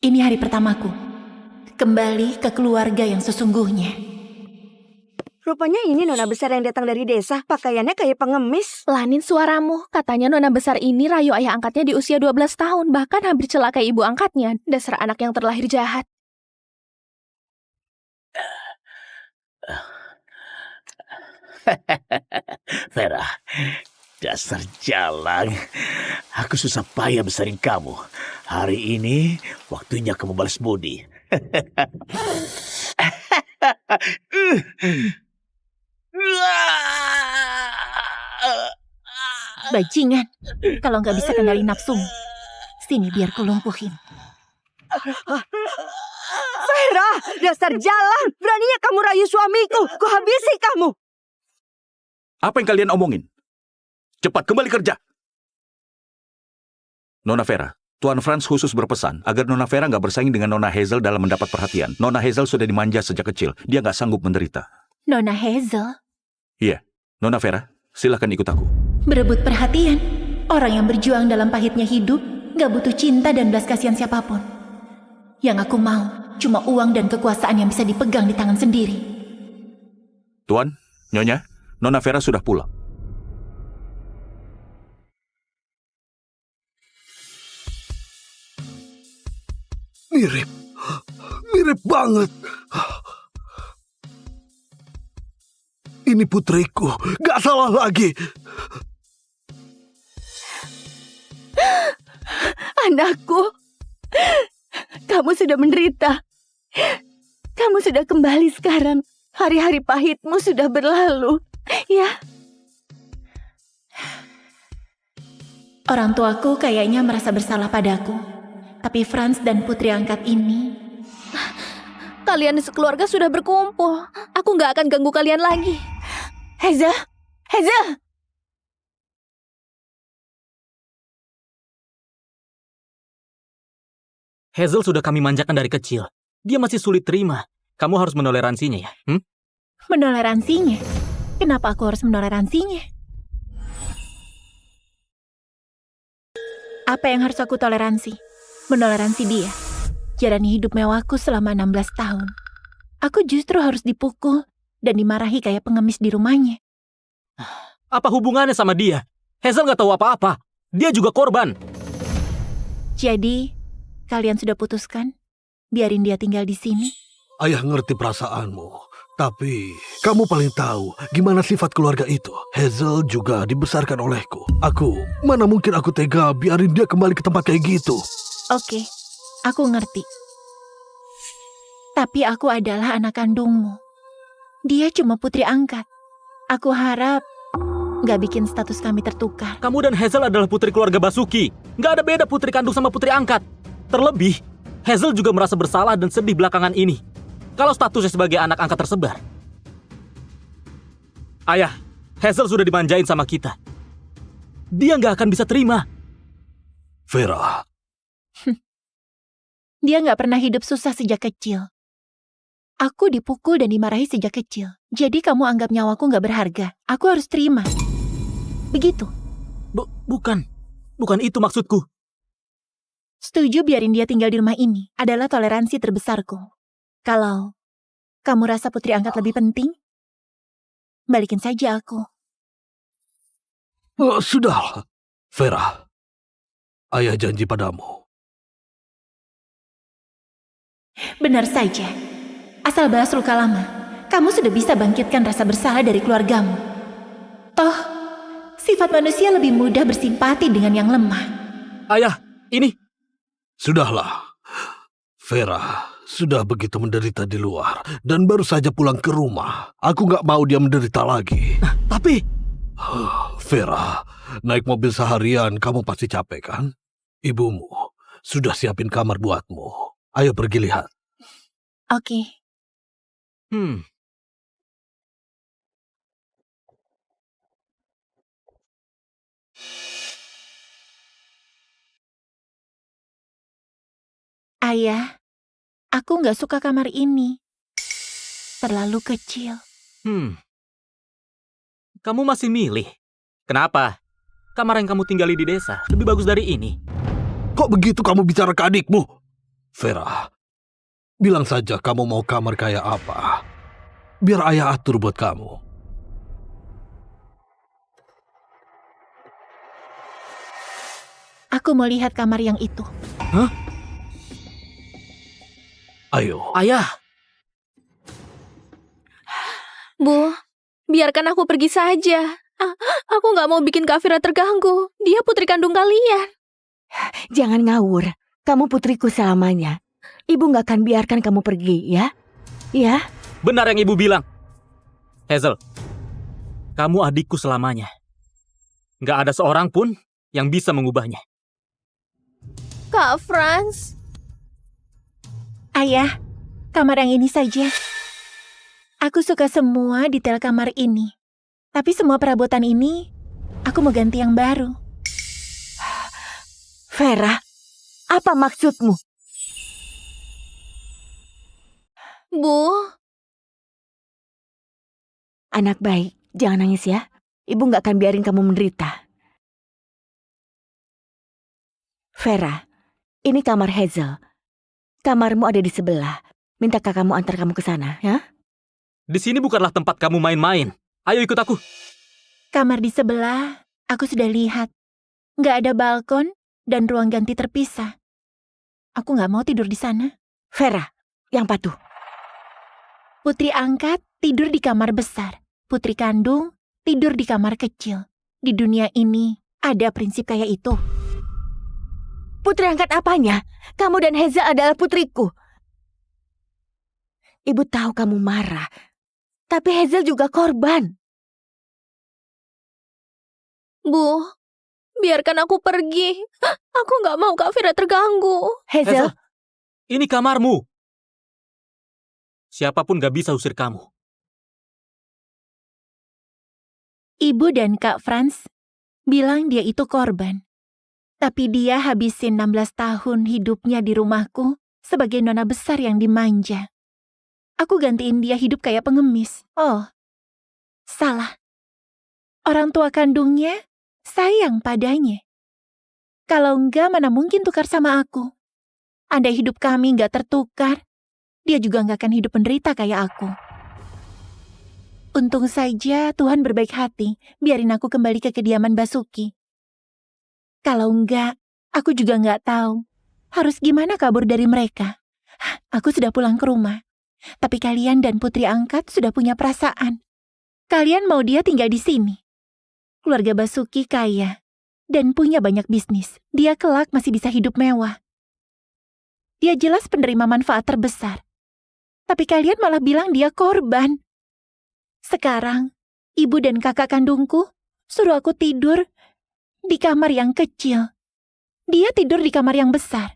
Ini hari pertamaku. Kembali ke keluarga yang sesungguhnya. Rupanya ini nona besar yang datang dari desa. Pakaiannya kayak pengemis. Lanin suaramu. Katanya nona besar ini rayu ayah angkatnya di usia 12 tahun. Bahkan hampir celakai ibu angkatnya. Dasar anak yang terlahir jahat. Vera, dasar jalang. Aku susah payah besarin kamu. Hari ini waktunya kamu balas budi. Bajingan, kalau nggak bisa kendali nafsumu, sini biar ku lumpuhin. Vera, dasar jalang. Beraninya kamu rayu suamiku. Ku habisi kamu. Apa yang kalian omongin? Cepat kembali kerja. Nona Vera, Tuan Franz khusus berpesan agar Nona Vera nggak bersaing dengan Nona Hazel dalam mendapat perhatian. Nona Hazel sudah dimanja sejak kecil. Dia nggak sanggup menderita. Nona Hazel? Iya, Nona Vera, silakan ikut aku. Berebut perhatian. Orang yang berjuang dalam pahitnya hidup gak butuh cinta dan belas kasihan siapapun. Yang aku mau cuma uang dan kekuasaan yang bisa dipegang di tangan sendiri. Tuan, Nyonya, Nona Vera sudah pulang. Mirip banget. Ini putriku, gak salah lagi. Anakku, kamu sudah menderita. Kamu sudah kembali sekarang. Hari-hari pahitmu sudah berlalu. Ya. Orang tuaku kayaknya merasa bersalah padaku. Tapi Franz dan putri angkat ini... Kalian sekeluarga sudah berkumpul. Aku nggak akan ganggu kalian lagi. Hazel! Hazel! Hazel sudah kami manjakan dari kecil. Dia masih sulit terima. Kamu harus menoleransinya ya. Menoleransinya? Kenapa aku harus menoleransinya? Apa yang harus aku toleransi? Menoleransi dia. Jalani hidup mewahku selama 16 tahun. Aku justru harus dipukul dan dimarahi kayak pengemis di rumahnya. Apa hubungannya sama dia? Hazel nggak tahu apa-apa. Dia juga korban. Jadi, kalian sudah putuskan? Biarin dia tinggal di sini? Ayah ngerti perasaanmu. Tapi, kamu paling tahu gimana sifat keluarga itu. Hazel juga dibesarkan olehku. Mana mungkin aku tega biarin dia kembali ke tempat kayak gitu. Oke, aku ngerti. Tapi aku adalah anak kandungmu. Dia cuma putri angkat. Aku harap gak bikin status kami tertukar. Kamu dan Hazel adalah putri keluarga Basuki. Gak ada beda putri kandung sama putri angkat. Terlebih, Hazel juga merasa bersalah dan sedih belakangan ini. Kalau statusnya sebagai anak angkat tersebar. Ayah, Hazel sudah dimanjain sama kita. Dia gak akan bisa terima. Vera. Dia gak pernah hidup susah sejak kecil. Aku dipukul dan dimarahi sejak kecil. Jadi kamu anggap nyawaku gak berharga. Aku harus terima. Begitu? Bukan itu maksudku. Setuju biarin dia tinggal di rumah ini. Adalah toleransi terbesarku. Kalau kamu rasa putri angkat lebih penting, balikin saja aku. Sudahlah, Vera. Ayah janji padamu. Benar saja. Asal balas luka lama, kamu sudah bisa bangkitkan rasa bersalah dari keluargamu. Toh, sifat manusia lebih mudah bersimpati dengan yang lemah. Ayah, ini... Sudahlah. Vera sudah begitu menderita di luar dan baru saja pulang ke rumah. Aku gak mau dia menderita lagi. Tapi... Vera, naik mobil seharian kamu pasti capek kan? Ibumu sudah siapin kamar buatmu. Ayo pergi lihat. Oke. Ayah, aku gak suka kamar ini. Terlalu kecil. Kamu masih milih? Kenapa? Kamar yang kamu tinggali di desa lebih bagus dari ini. Kok begitu kamu bicara ke adikmu? Vera, bilang saja kamu mau kamar kayak apa. Biar ayah atur buat kamu. Aku mau lihat kamar yang itu. Hah? Ayo. Ayah. Bu, biarkan aku pergi saja. Aku nggak mau bikin Kak Vera terganggu. Dia putri kandung kalian. Jangan ngawur. Kamu putriku selamanya. Ibu nggak akan biarkan kamu pergi, ya? Ya? Benar yang ibu bilang. Hazel, kamu adikku selamanya. Nggak ada seorang pun yang bisa mengubahnya. Kak Franz. Ayah, kamar yang ini saja. Aku suka semua detail kamar ini. Tapi semua perabotan ini, aku mau ganti yang baru. Vera, apa maksudmu? Bu. Anak baik, jangan nangis ya. Ibu nggak akan biarin kamu menderita. Vera, ini kamar Hazel. Kamarmu ada di sebelah. Minta kakakmu antar kamu ke sana, ya? Di sini bukanlah tempat kamu main-main. Ayo ikut aku. Kamar di sebelah, aku sudah lihat. Nggak ada balkon dan ruang ganti terpisah. Aku nggak mau tidur di sana. Vera, yang patuh. Putri angkat tidur di kamar besar. Putri kandung tidur di kamar kecil. Di dunia ini ada prinsip kayak itu. Putri angkat apanya? Kamu dan Hazel adalah putriku. Ibu tahu kamu marah. Tapi Hazel juga korban. Bu, biarkan aku pergi. Aku nggak mau Kak Vera terganggu. Hazel, ini kamarmu. Siapapun gak bisa usir kamu. Ibu dan Kak Franz bilang dia itu korban. Tapi dia habisin 16 tahun hidupnya di rumahku sebagai nona besar yang dimanja. Aku gantiin dia hidup kayak pengemis. Oh, salah. Orang tua kandungnya sayang padanya. Kalau enggak, mana mungkin tukar sama aku. Andai hidup kami enggak tertukar, dia juga enggak akan hidup menderita kayak aku. Untung saja Tuhan berbaik hati, biarin aku kembali ke kediaman Basuki. Kalau enggak, aku juga enggak tahu harus gimana kabur dari mereka. Aku sudah pulang ke rumah, tapi kalian dan putri angkat sudah punya perasaan. Kalian mau dia tinggal di sini. Keluarga Basuki kaya dan punya banyak bisnis. Dia kelak masih bisa hidup mewah. Dia jelas penerima manfaat terbesar. Tapi kalian malah bilang dia korban. Sekarang, ibu dan kakak kandungku suruh aku tidur di kamar yang kecil. Dia tidur di kamar yang besar.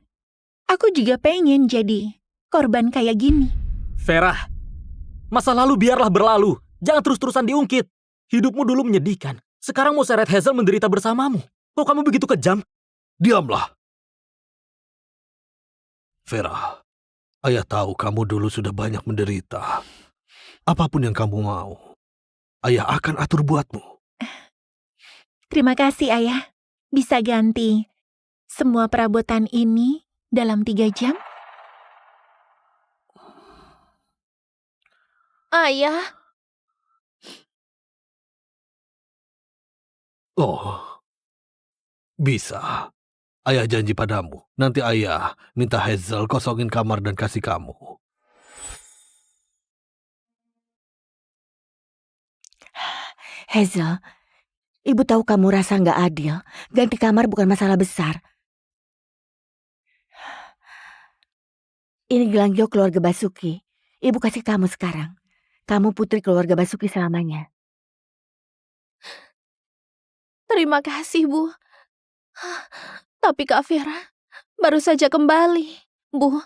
Aku juga pengen jadi korban kayak gini. Vera, masa lalu biarlah berlalu. Jangan terus-terusan diungkit. Hidupmu dulu menyedihkan. Sekarang mau seret Hazel menderita bersamamu. Kok kamu begitu kejam? Diamlah. Vera, ayah tahu kamu dulu sudah banyak menderita. Apapun yang kamu mau, ayah akan atur buatmu. Terima kasih, Ayah. Bisa ganti semua perabotan ini dalam 3 jam? Ayah. Oh, bisa. Ayah janji padamu, nanti ayah minta Hazel kosongin kamar dan kasih kamu. Hazel, ibu tahu kamu rasa nggak adil. Ganti kamar bukan masalah besar. Ini gelang giok keluarga Basuki. Ibu kasih kamu sekarang. Kamu putri keluarga Basuki selamanya. Terima kasih, Bu. Tapi Kak Vera baru saja kembali. Bu,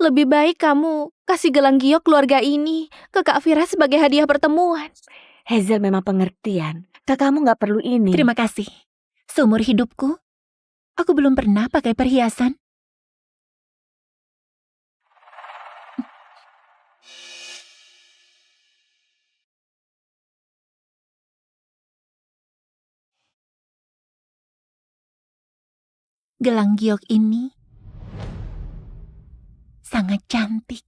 lebih baik kamu kasih gelang giok keluarga ini ke Kak Vera sebagai hadiah pertemuan. Hazel memang pengertian. Kakakmu nggak perlu ini. Terima kasih. Seumur hidupku, aku belum pernah pakai perhiasan. Gelang giok ini sangat cantik.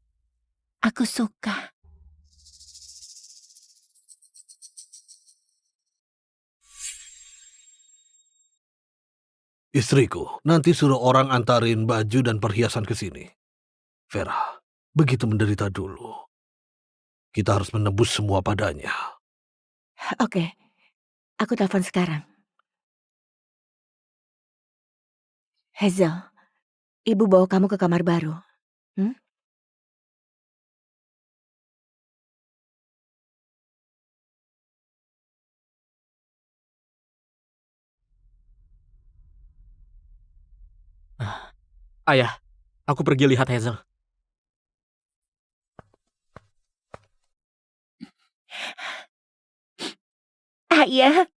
Aku suka. Istriku, nanti suruh orang antarin baju dan perhiasan ke sini. Vera, begitu menderita dulu. Kita harus menebus semua padanya. Oke, aku telepon sekarang. Hazel, ibu bawa kamu ke kamar baru. Ayah, aku pergi lihat Hazel. Ayah,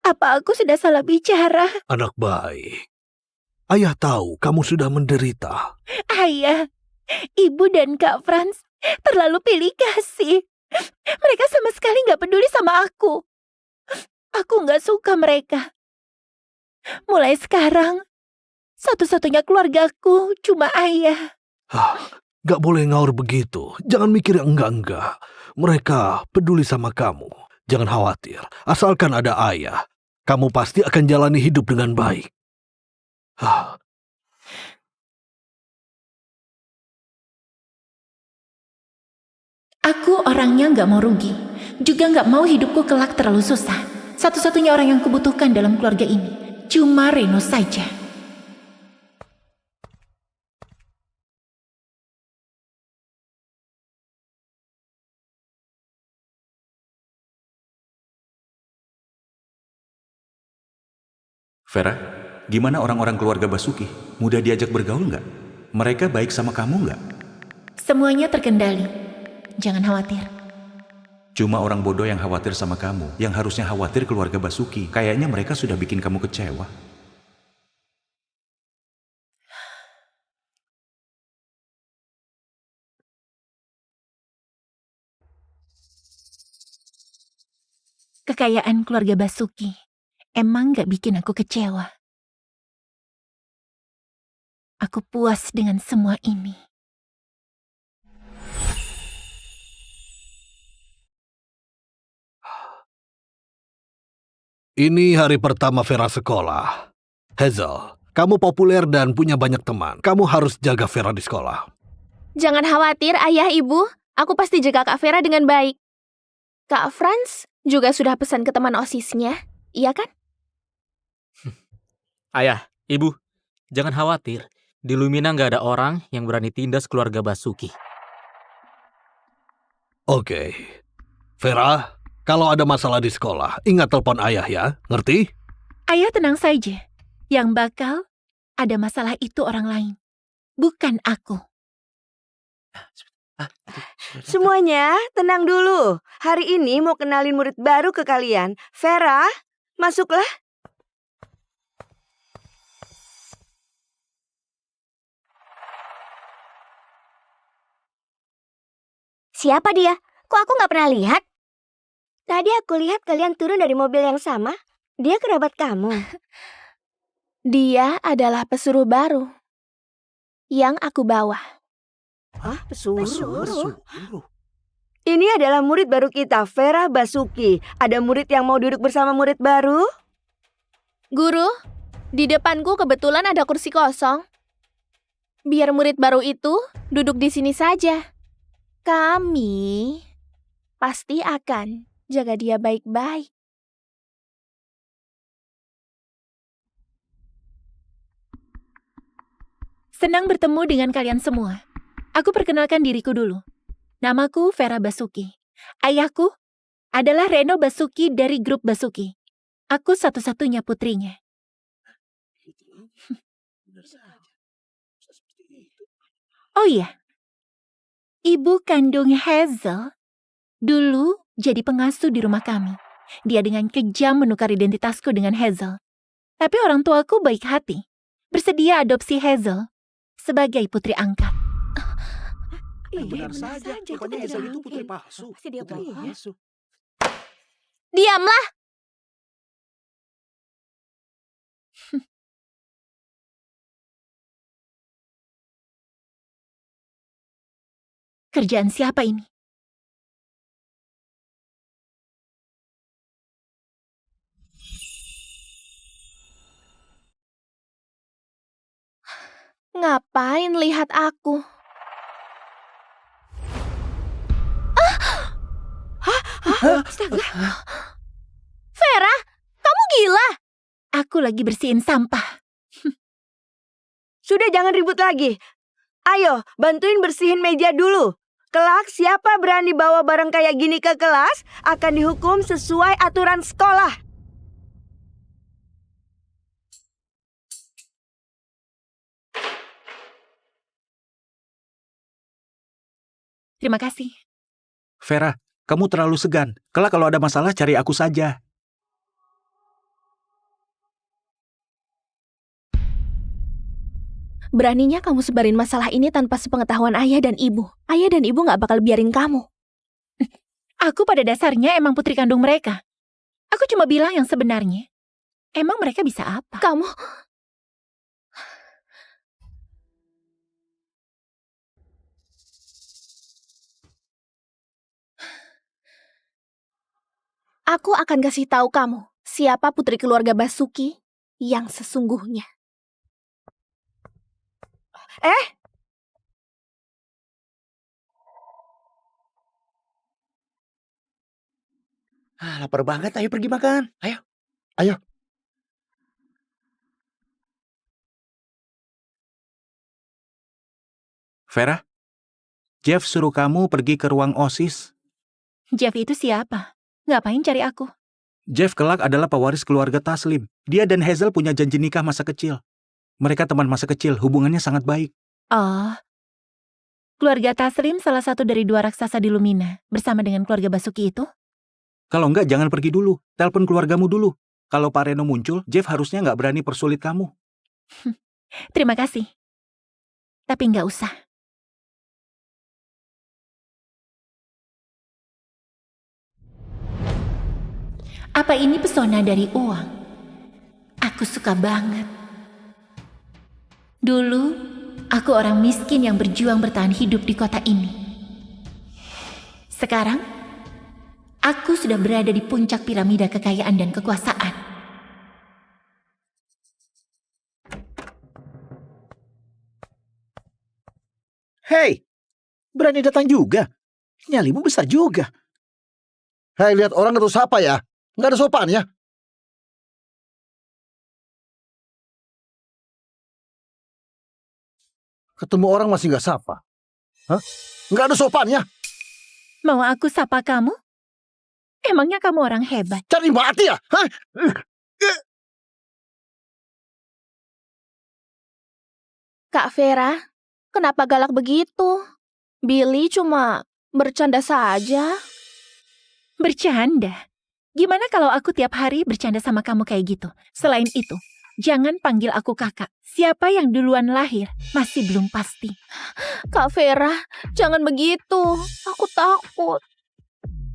apa aku sudah salah bicara? Anak baik. Ayah tahu kamu sudah menderita. Ayah, ibu dan Kak Franz terlalu pilih kasih. Mereka sama sekali gak peduli sama aku. Aku gak suka mereka. Mulai sekarang, Satu-satunya keluargaku cuma ayah. Gak boleh ngaur begitu. Jangan mikir yang enggak-enggak. Mereka peduli sama kamu. Jangan khawatir. Asalkan ada ayah, kamu pasti akan jalani hidup dengan baik. Aku orangnya nggak mau rugi. Juga nggak mau hidupku kelak terlalu susah. Satu-satunya orang yang kubutuhkan dalam keluarga ini cuma Reno saja. Vera, gimana orang-orang keluarga Basuki? Mudah diajak bergaul nggak? Mereka baik sama kamu nggak? Semuanya terkendali. Jangan khawatir. Cuma orang bodoh yang khawatir sama kamu, yang harusnya khawatir keluarga Basuki. Kayaknya mereka sudah bikin kamu kecewa. Kekayaan keluarga Basuki emang gak bikin aku kecewa. Aku puas dengan semua ini. Ini hari pertama Vera sekolah. Hazel, kamu populer dan punya banyak teman. Kamu harus jaga Vera di sekolah. Jangan khawatir, Ayah, Ibu. Aku pasti jaga Kak Vera dengan baik. Kak Franz juga sudah pesan ke teman OSISnya, iya kan? Ayah, Ibu, jangan khawatir. Di Lumina nggak ada orang yang berani tindas keluarga Basuki. Oke. Vera, kalau ada masalah di sekolah, ingat telepon ayah ya, ngerti? Ayah tenang saja. Yang bakal ada masalah itu orang lain, bukan aku. Semuanya, tenang dulu. Hari ini mau kenalin murid baru ke kalian. Vera, masuklah. Siapa dia? Kok aku nggak pernah lihat? Tadi aku lihat kalian turun dari mobil yang sama. Dia kerabat kamu. Dia adalah pesuruh baru yang aku bawa. Hah, pesuruh? Ini adalah murid baru kita, Vera Basuki. Ada murid yang mau duduk bersama murid baru? Guru, di depanku kebetulan ada kursi kosong. Biar murid baru itu duduk di sini saja. Kami pasti akan jaga dia baik-baik. Senang bertemu dengan kalian semua. Aku perkenalkan diriku dulu. Namaku Vera Basuki. Ayahku adalah Reno Basuki dari grup Basuki. Aku satu-satunya putrinya. Oh iya, ibu kandung Hazel dulu jadi pengasuh di rumah kami. Dia dengan kejam menukar identitasku dengan Hazel. Tapi orang tuaku baik hati, bersedia adopsi Hazel sebagai putri angkat. Benar saja, pokoknya Hazel itu putri palsu. Diamlah! Kerjaan siapa ini? Ngapain lihat aku? Astaga. Vera, kamu gila? Aku lagi bersihin sampah. Sudah, jangan ribut lagi. Ayo, bantuin bersihin meja dulu. Kelak siapa berani bawa barang kayak gini ke kelas akan dihukum sesuai aturan sekolah. Terima kasih. Vera, kamu terlalu segan. Kelak kalau ada masalah cari aku saja. Beraninya kamu sebarin masalah ini tanpa sepengetahuan ayah dan ibu. Ayah dan ibu gak bakal biarin kamu. Aku pada dasarnya emang putri kandung mereka. Aku cuma bilang yang sebenarnya. Emang mereka bisa apa? Kamu... Aku akan kasih tahu kamu siapa putri keluarga Basuki yang sesungguhnya. Lapar banget, ayo pergi makan. Ayo, ayo. Vera, Jeff suruh kamu pergi ke ruang OSIS. Jeff itu siapa? Ngapain cari aku? Jeff kelak adalah pewaris keluarga Taslim. Dia dan Hazel punya janji nikah masa kecil. Mereka teman masa kecil, hubungannya sangat baik. Oh, keluarga Taslim salah satu dari 2 raksasa di Lumina, bersama dengan keluarga Basuki itu? Kalau enggak, jangan pergi dulu. Telepon keluargamu dulu. Kalau Pak Reno muncul, Jeff harusnya nggak berani persulit kamu. Terima kasih. Tapi nggak usah. Apa ini pesona dari uang? Aku suka banget. Dulu, aku orang miskin yang berjuang bertahan hidup di kota ini. Sekarang, aku sudah berada di puncak piramida kekayaan dan kekuasaan. Hei, berani datang juga. Nyalimu besar juga. Hei, lihat orang itu siapa ya? Nggak ada sopan ya? Ketemu orang masih nggak sapa. Hah? Nggak ada sopannya. Mau aku sapa kamu? Emangnya kamu orang hebat? Cari mati ya? Hah? Kak Vera, kenapa galak begitu? Billy cuma bercanda saja. Bercanda? Gimana kalau aku tiap hari bercanda sama kamu kayak gitu? Selain itu, jangan panggil aku kakak. Siapa yang duluan lahir masih belum pasti. Kak Vera, jangan begitu. Aku takut.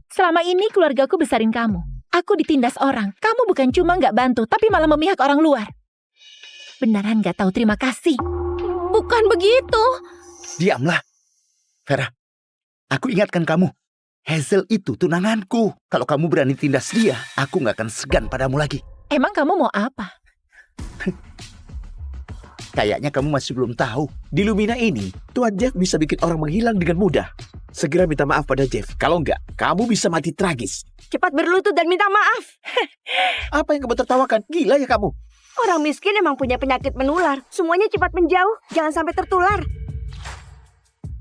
Selama ini keluargaku besarin kamu. Aku ditindas orang. Kamu bukan cuma nggak bantu, tapi malah memihak orang luar. Beneran nggak tahu terima kasih. Bukan begitu. Diamlah. Vera, aku ingatkan kamu. Hazel itu tunanganku. Kalau kamu berani tindas dia, aku nggak akan segan padamu lagi. Emang kamu mau apa? Kayaknya kamu masih belum tahu. Di Lumina ini, Tuan Jeff bisa bikin orang menghilang dengan mudah. Segera minta maaf pada Jeff. Kalau enggak, kamu bisa mati tragis. Cepat berlutut dan minta maaf. Apa yang kamu tertawakan? Gila ya kamu? Orang miskin emang punya penyakit menular. Semuanya cepat menjauh, jangan sampai tertular.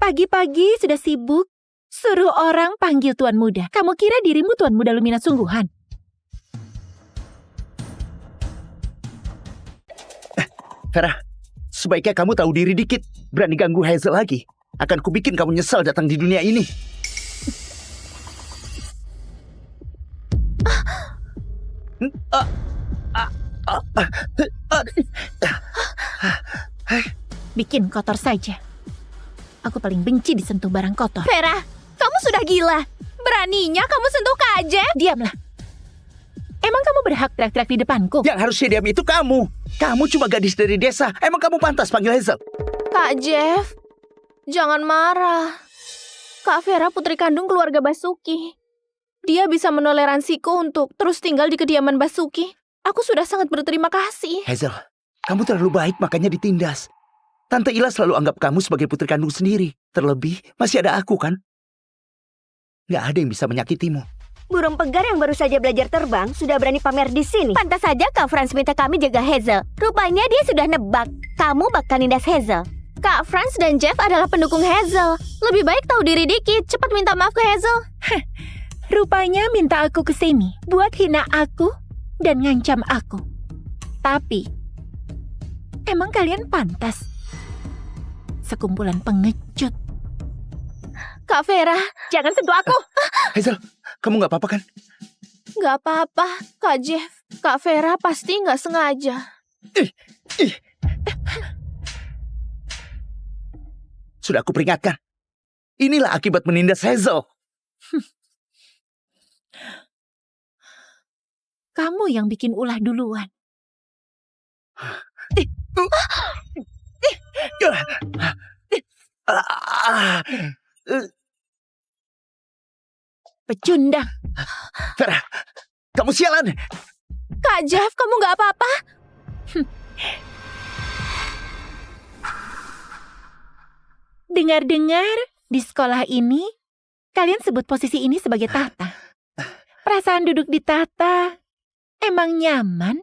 Pagi-pagi sudah sibuk. Suruh orang panggil Tuan Muda. Kamu kira dirimu Tuan Muda Lumina sungguhan? Vera, sebaiknya kamu tahu diri dikit. Berani ganggu Hazel lagi, akan kubikin kamu nyesal datang di dunia ini. Bikin kotor saja. Aku paling benci disentuh barang kotor. Vera, kamu sudah gila. Beraninya kamu sentuh Kak Jeff? Diamlah. Emang kamu berhak teriak-teriak di depanku? Yang harusnya diam itu kamu. Kamu cuma gadis dari desa. Emang kamu pantas panggil Hazel? Kak Jeff, jangan marah. Kak Vera putri kandung keluarga Basuki. Dia bisa menoleransiku untuk terus tinggal di kediaman Basuki. Aku sudah sangat berterima kasih. Hazel, kamu terlalu baik makanya ditindas. Tante Ila selalu anggap kamu sebagai putri kandung sendiri. Terlebih, masih ada aku kan? Nggak ada yang bisa menyakitimu. Burung pegar yang baru saja belajar terbang sudah berani pamer di sini. Pantas saja Kak Franz minta kami jaga Hazel. Rupanya dia sudah nebak. Kamu bakal nindas Hazel. Kak Franz dan Jeff adalah pendukung Hazel. Lebih baik tahu diri dikit. Cepat minta maaf ke Hazel. Rupanya minta aku ke sini buat hina aku dan ngancam aku. Tapi, emang kalian pantas? Sekumpulan pengecut. Kak Vera, jangan sentuh aku. Hazel, kamu nggak apa-apa kan? Nggak apa-apa, Kak Jeff. Kak Vera pasti nggak sengaja. Sudah aku peringatkan. Inilah akibat menindas Hazel. Kamu yang bikin ulah duluan. Pecundang. Vera, kamu sialan. Kak Jeff, kamu nggak apa-apa? Dengar-dengar, di sekolah ini, kalian sebut posisi ini sebagai tahta. Perasaan duduk di tahta emang nyaman?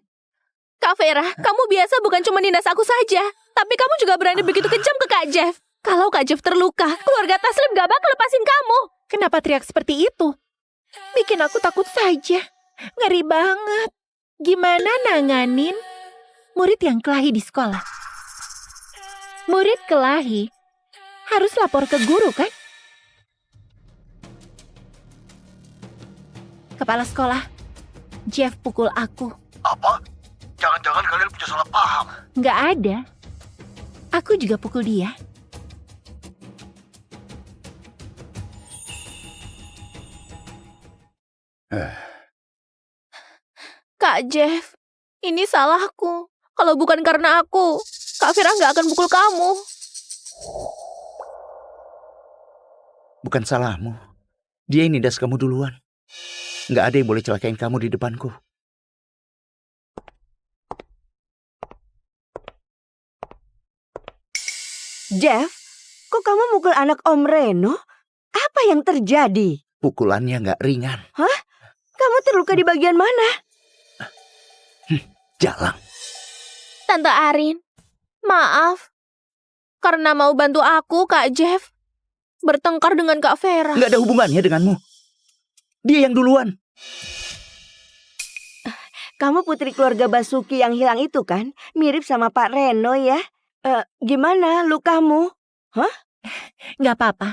Kak Vera, kamu biasa bukan cuma nindas aku saja, tapi kamu juga berani begitu kejam ke Kak Jeff. Kalau Kak Jeff terluka, keluarga Taslim gak bakal lepasin kamu. Kenapa teriak seperti itu? Bikin aku takut saja. Ngeri banget. Gimana nanganin murid yang kelahi di sekolah? Murid kelahi harus lapor ke guru, kan? Kepala sekolah, Jeff pukul aku. Apa? Jangan-jangan kalian punya salah paham. Nggak ada. Aku juga pukul dia. Kak Jeff, ini salahku. Kalau bukan karena aku, Kak Vera nggak akan pukul kamu. Bukan salahmu. Dia yang nindas kamu duluan. Nggak ada yang boleh celakain kamu di depanku. Jeff, kok kamu mukul anak Om Reno? Apa yang terjadi? Pukulannya nggak ringan. Hah? Kamu terluka di bagian mana? Jalan. Tante Arin, maaf. Karena mau bantu aku, Kak Jeff bertengkar dengan Kak Vera. Nggak ada hubungannya denganmu. Dia yang duluan. Kamu putri keluarga Basuki yang hilang itu kan? Mirip sama Pak Reno ya. Gimana lukamu? Hah? Nggak apa-apa.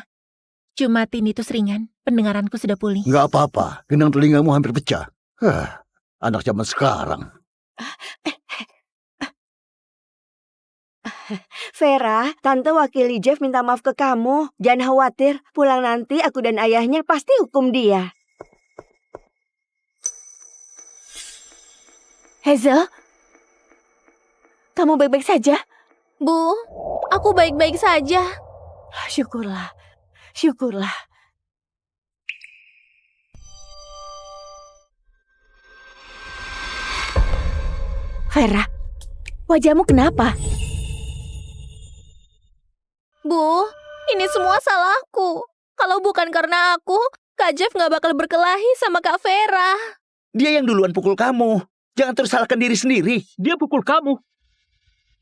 Cuma tinnitus ringan. Pendengaranku sudah pulih. Nggak apa-apa. Gendang telingamu hampir pecah. Anak zaman sekarang. Vera, Tante wakili Jeff minta maaf ke kamu. Jangan khawatir, pulang nanti aku dan ayahnya pasti hukum dia. Hazel, kamu baik-baik saja? Bu, aku baik-baik saja. Syukurlah, syukurlah. Vera, wajahmu kenapa? Bu, ini semua salahku. Kalau bukan karena aku, Kak Jeff gak bakal berkelahi sama Kak Vera. Dia yang duluan pukul kamu. Jangan terus salahkan diri sendiri. Dia pukul kamu.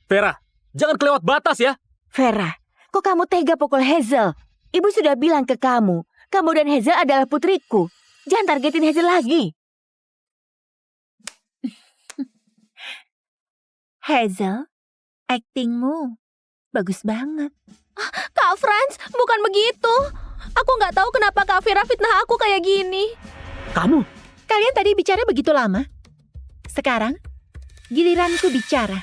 Vera, jangan kelewat batas ya. Vera, kok kamu tega pukul Hazel? Ibu sudah bilang ke kamu dan Hazel adalah putriku. Jangan targetin Hazel lagi. Hazel, aktingmu bagus banget. Kak Franz, bukan begitu. Aku nggak tahu kenapa Kak Vera fitnah aku kayak gini. Kamu? Kalian tadi bicara begitu lama. Sekarang, giliranku bicara.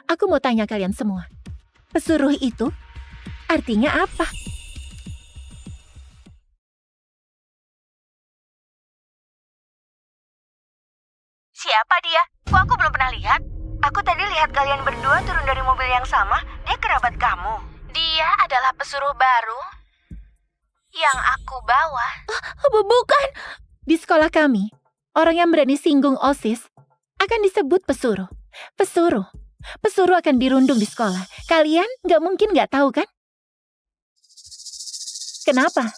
Aku mau tanya kalian semua. Pesuruh itu artinya apa? Siapa dia? Kok aku belum pernah lihat? Aku tadi lihat kalian berdua turun dari mobil yang sama. Dia kerabat kamu. Dia adalah pesuruh baru yang aku bawa. Bukan. Di sekolah kami, orang yang berani singgung OSIS akan disebut pesuruh. Pesuruh akan dirundung di sekolah. Kalian nggak mungkin nggak tahu kan? Kenapa?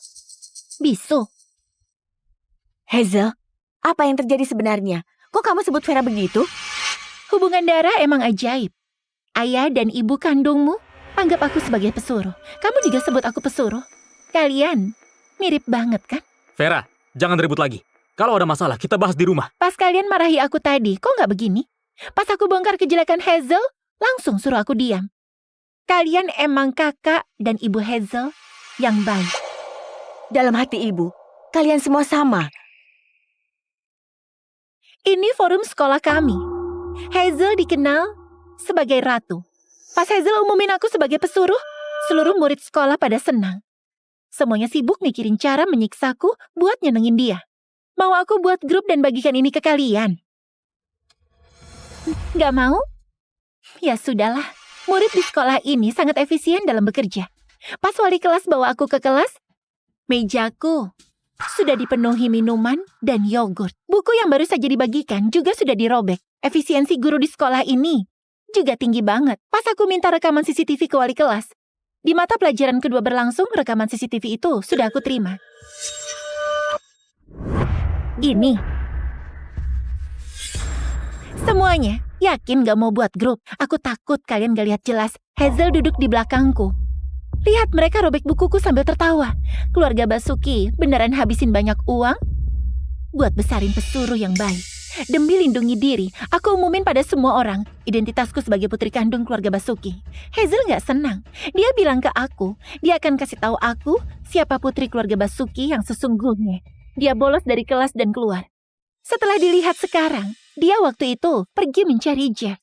Bisu. Hazel, apa yang terjadi sebenarnya? Kok kamu sebut Vera begitu? Hubungan darah emang ajaib. Ayah dan ibu kandungmu anggap aku sebagai pesuruh. Kamu juga sebut aku pesuruh. Kalian mirip banget kan? Vera, jangan ribut lagi. Kalau ada masalah, kita bahas di rumah. Pas kalian marahi aku tadi, kok nggak begini? Pas aku bongkar kejelekan Hazel, langsung suruh aku diam. Kalian emang kakak dan ibu Hazel yang baik. Dalam hati ibu, kalian semua sama. Ini forum sekolah kami. Hazel dikenal sebagai ratu. Pas Hazel umumin aku sebagai pesuruh, seluruh murid sekolah pada senang. Semuanya sibuk mikirin cara menyiksaku buat nyenengin dia. Mau aku buat grup dan bagikan ini ke kalian? Gak mau? Ya sudahlah, murid di sekolah ini sangat efisien dalam bekerja. Pas wali kelas bawa aku ke kelas, mejaku sudah dipenuhi minuman dan yogurt. Buku yang baru saja dibagikan juga sudah dirobek. Efisiensi guru di sekolah ini juga tinggi banget. Pas aku minta rekaman CCTV ke wali kelas, di mata pelajaran kedua berlangsung, rekaman CCTV itu sudah aku terima. Ini. Semuanya, yakin gak mau buat grup. Aku takut kalian gak lihat jelas. Hazel duduk di belakangku. Lihat mereka robek bukuku sambil tertawa. Keluarga Basuki beneran habisin banyak uang buat besarin pesuruh yang baik. Demi lindungi diri, aku umumin pada semua orang identitasku sebagai putri kandung keluarga Basuki. Hazel gak senang. Dia bilang ke aku, dia akan kasih tahu aku siapa putri keluarga Basuki yang sesungguhnya. Dia bolos dari kelas dan keluar. Setelah dilihat sekarang, dia waktu itu pergi mencari Jeff.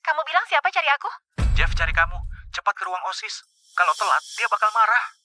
Kamu bilang siapa cari aku? Jeff cari kamu. Cepat ke ruang OSIS. Kalau telat, dia bakal marah.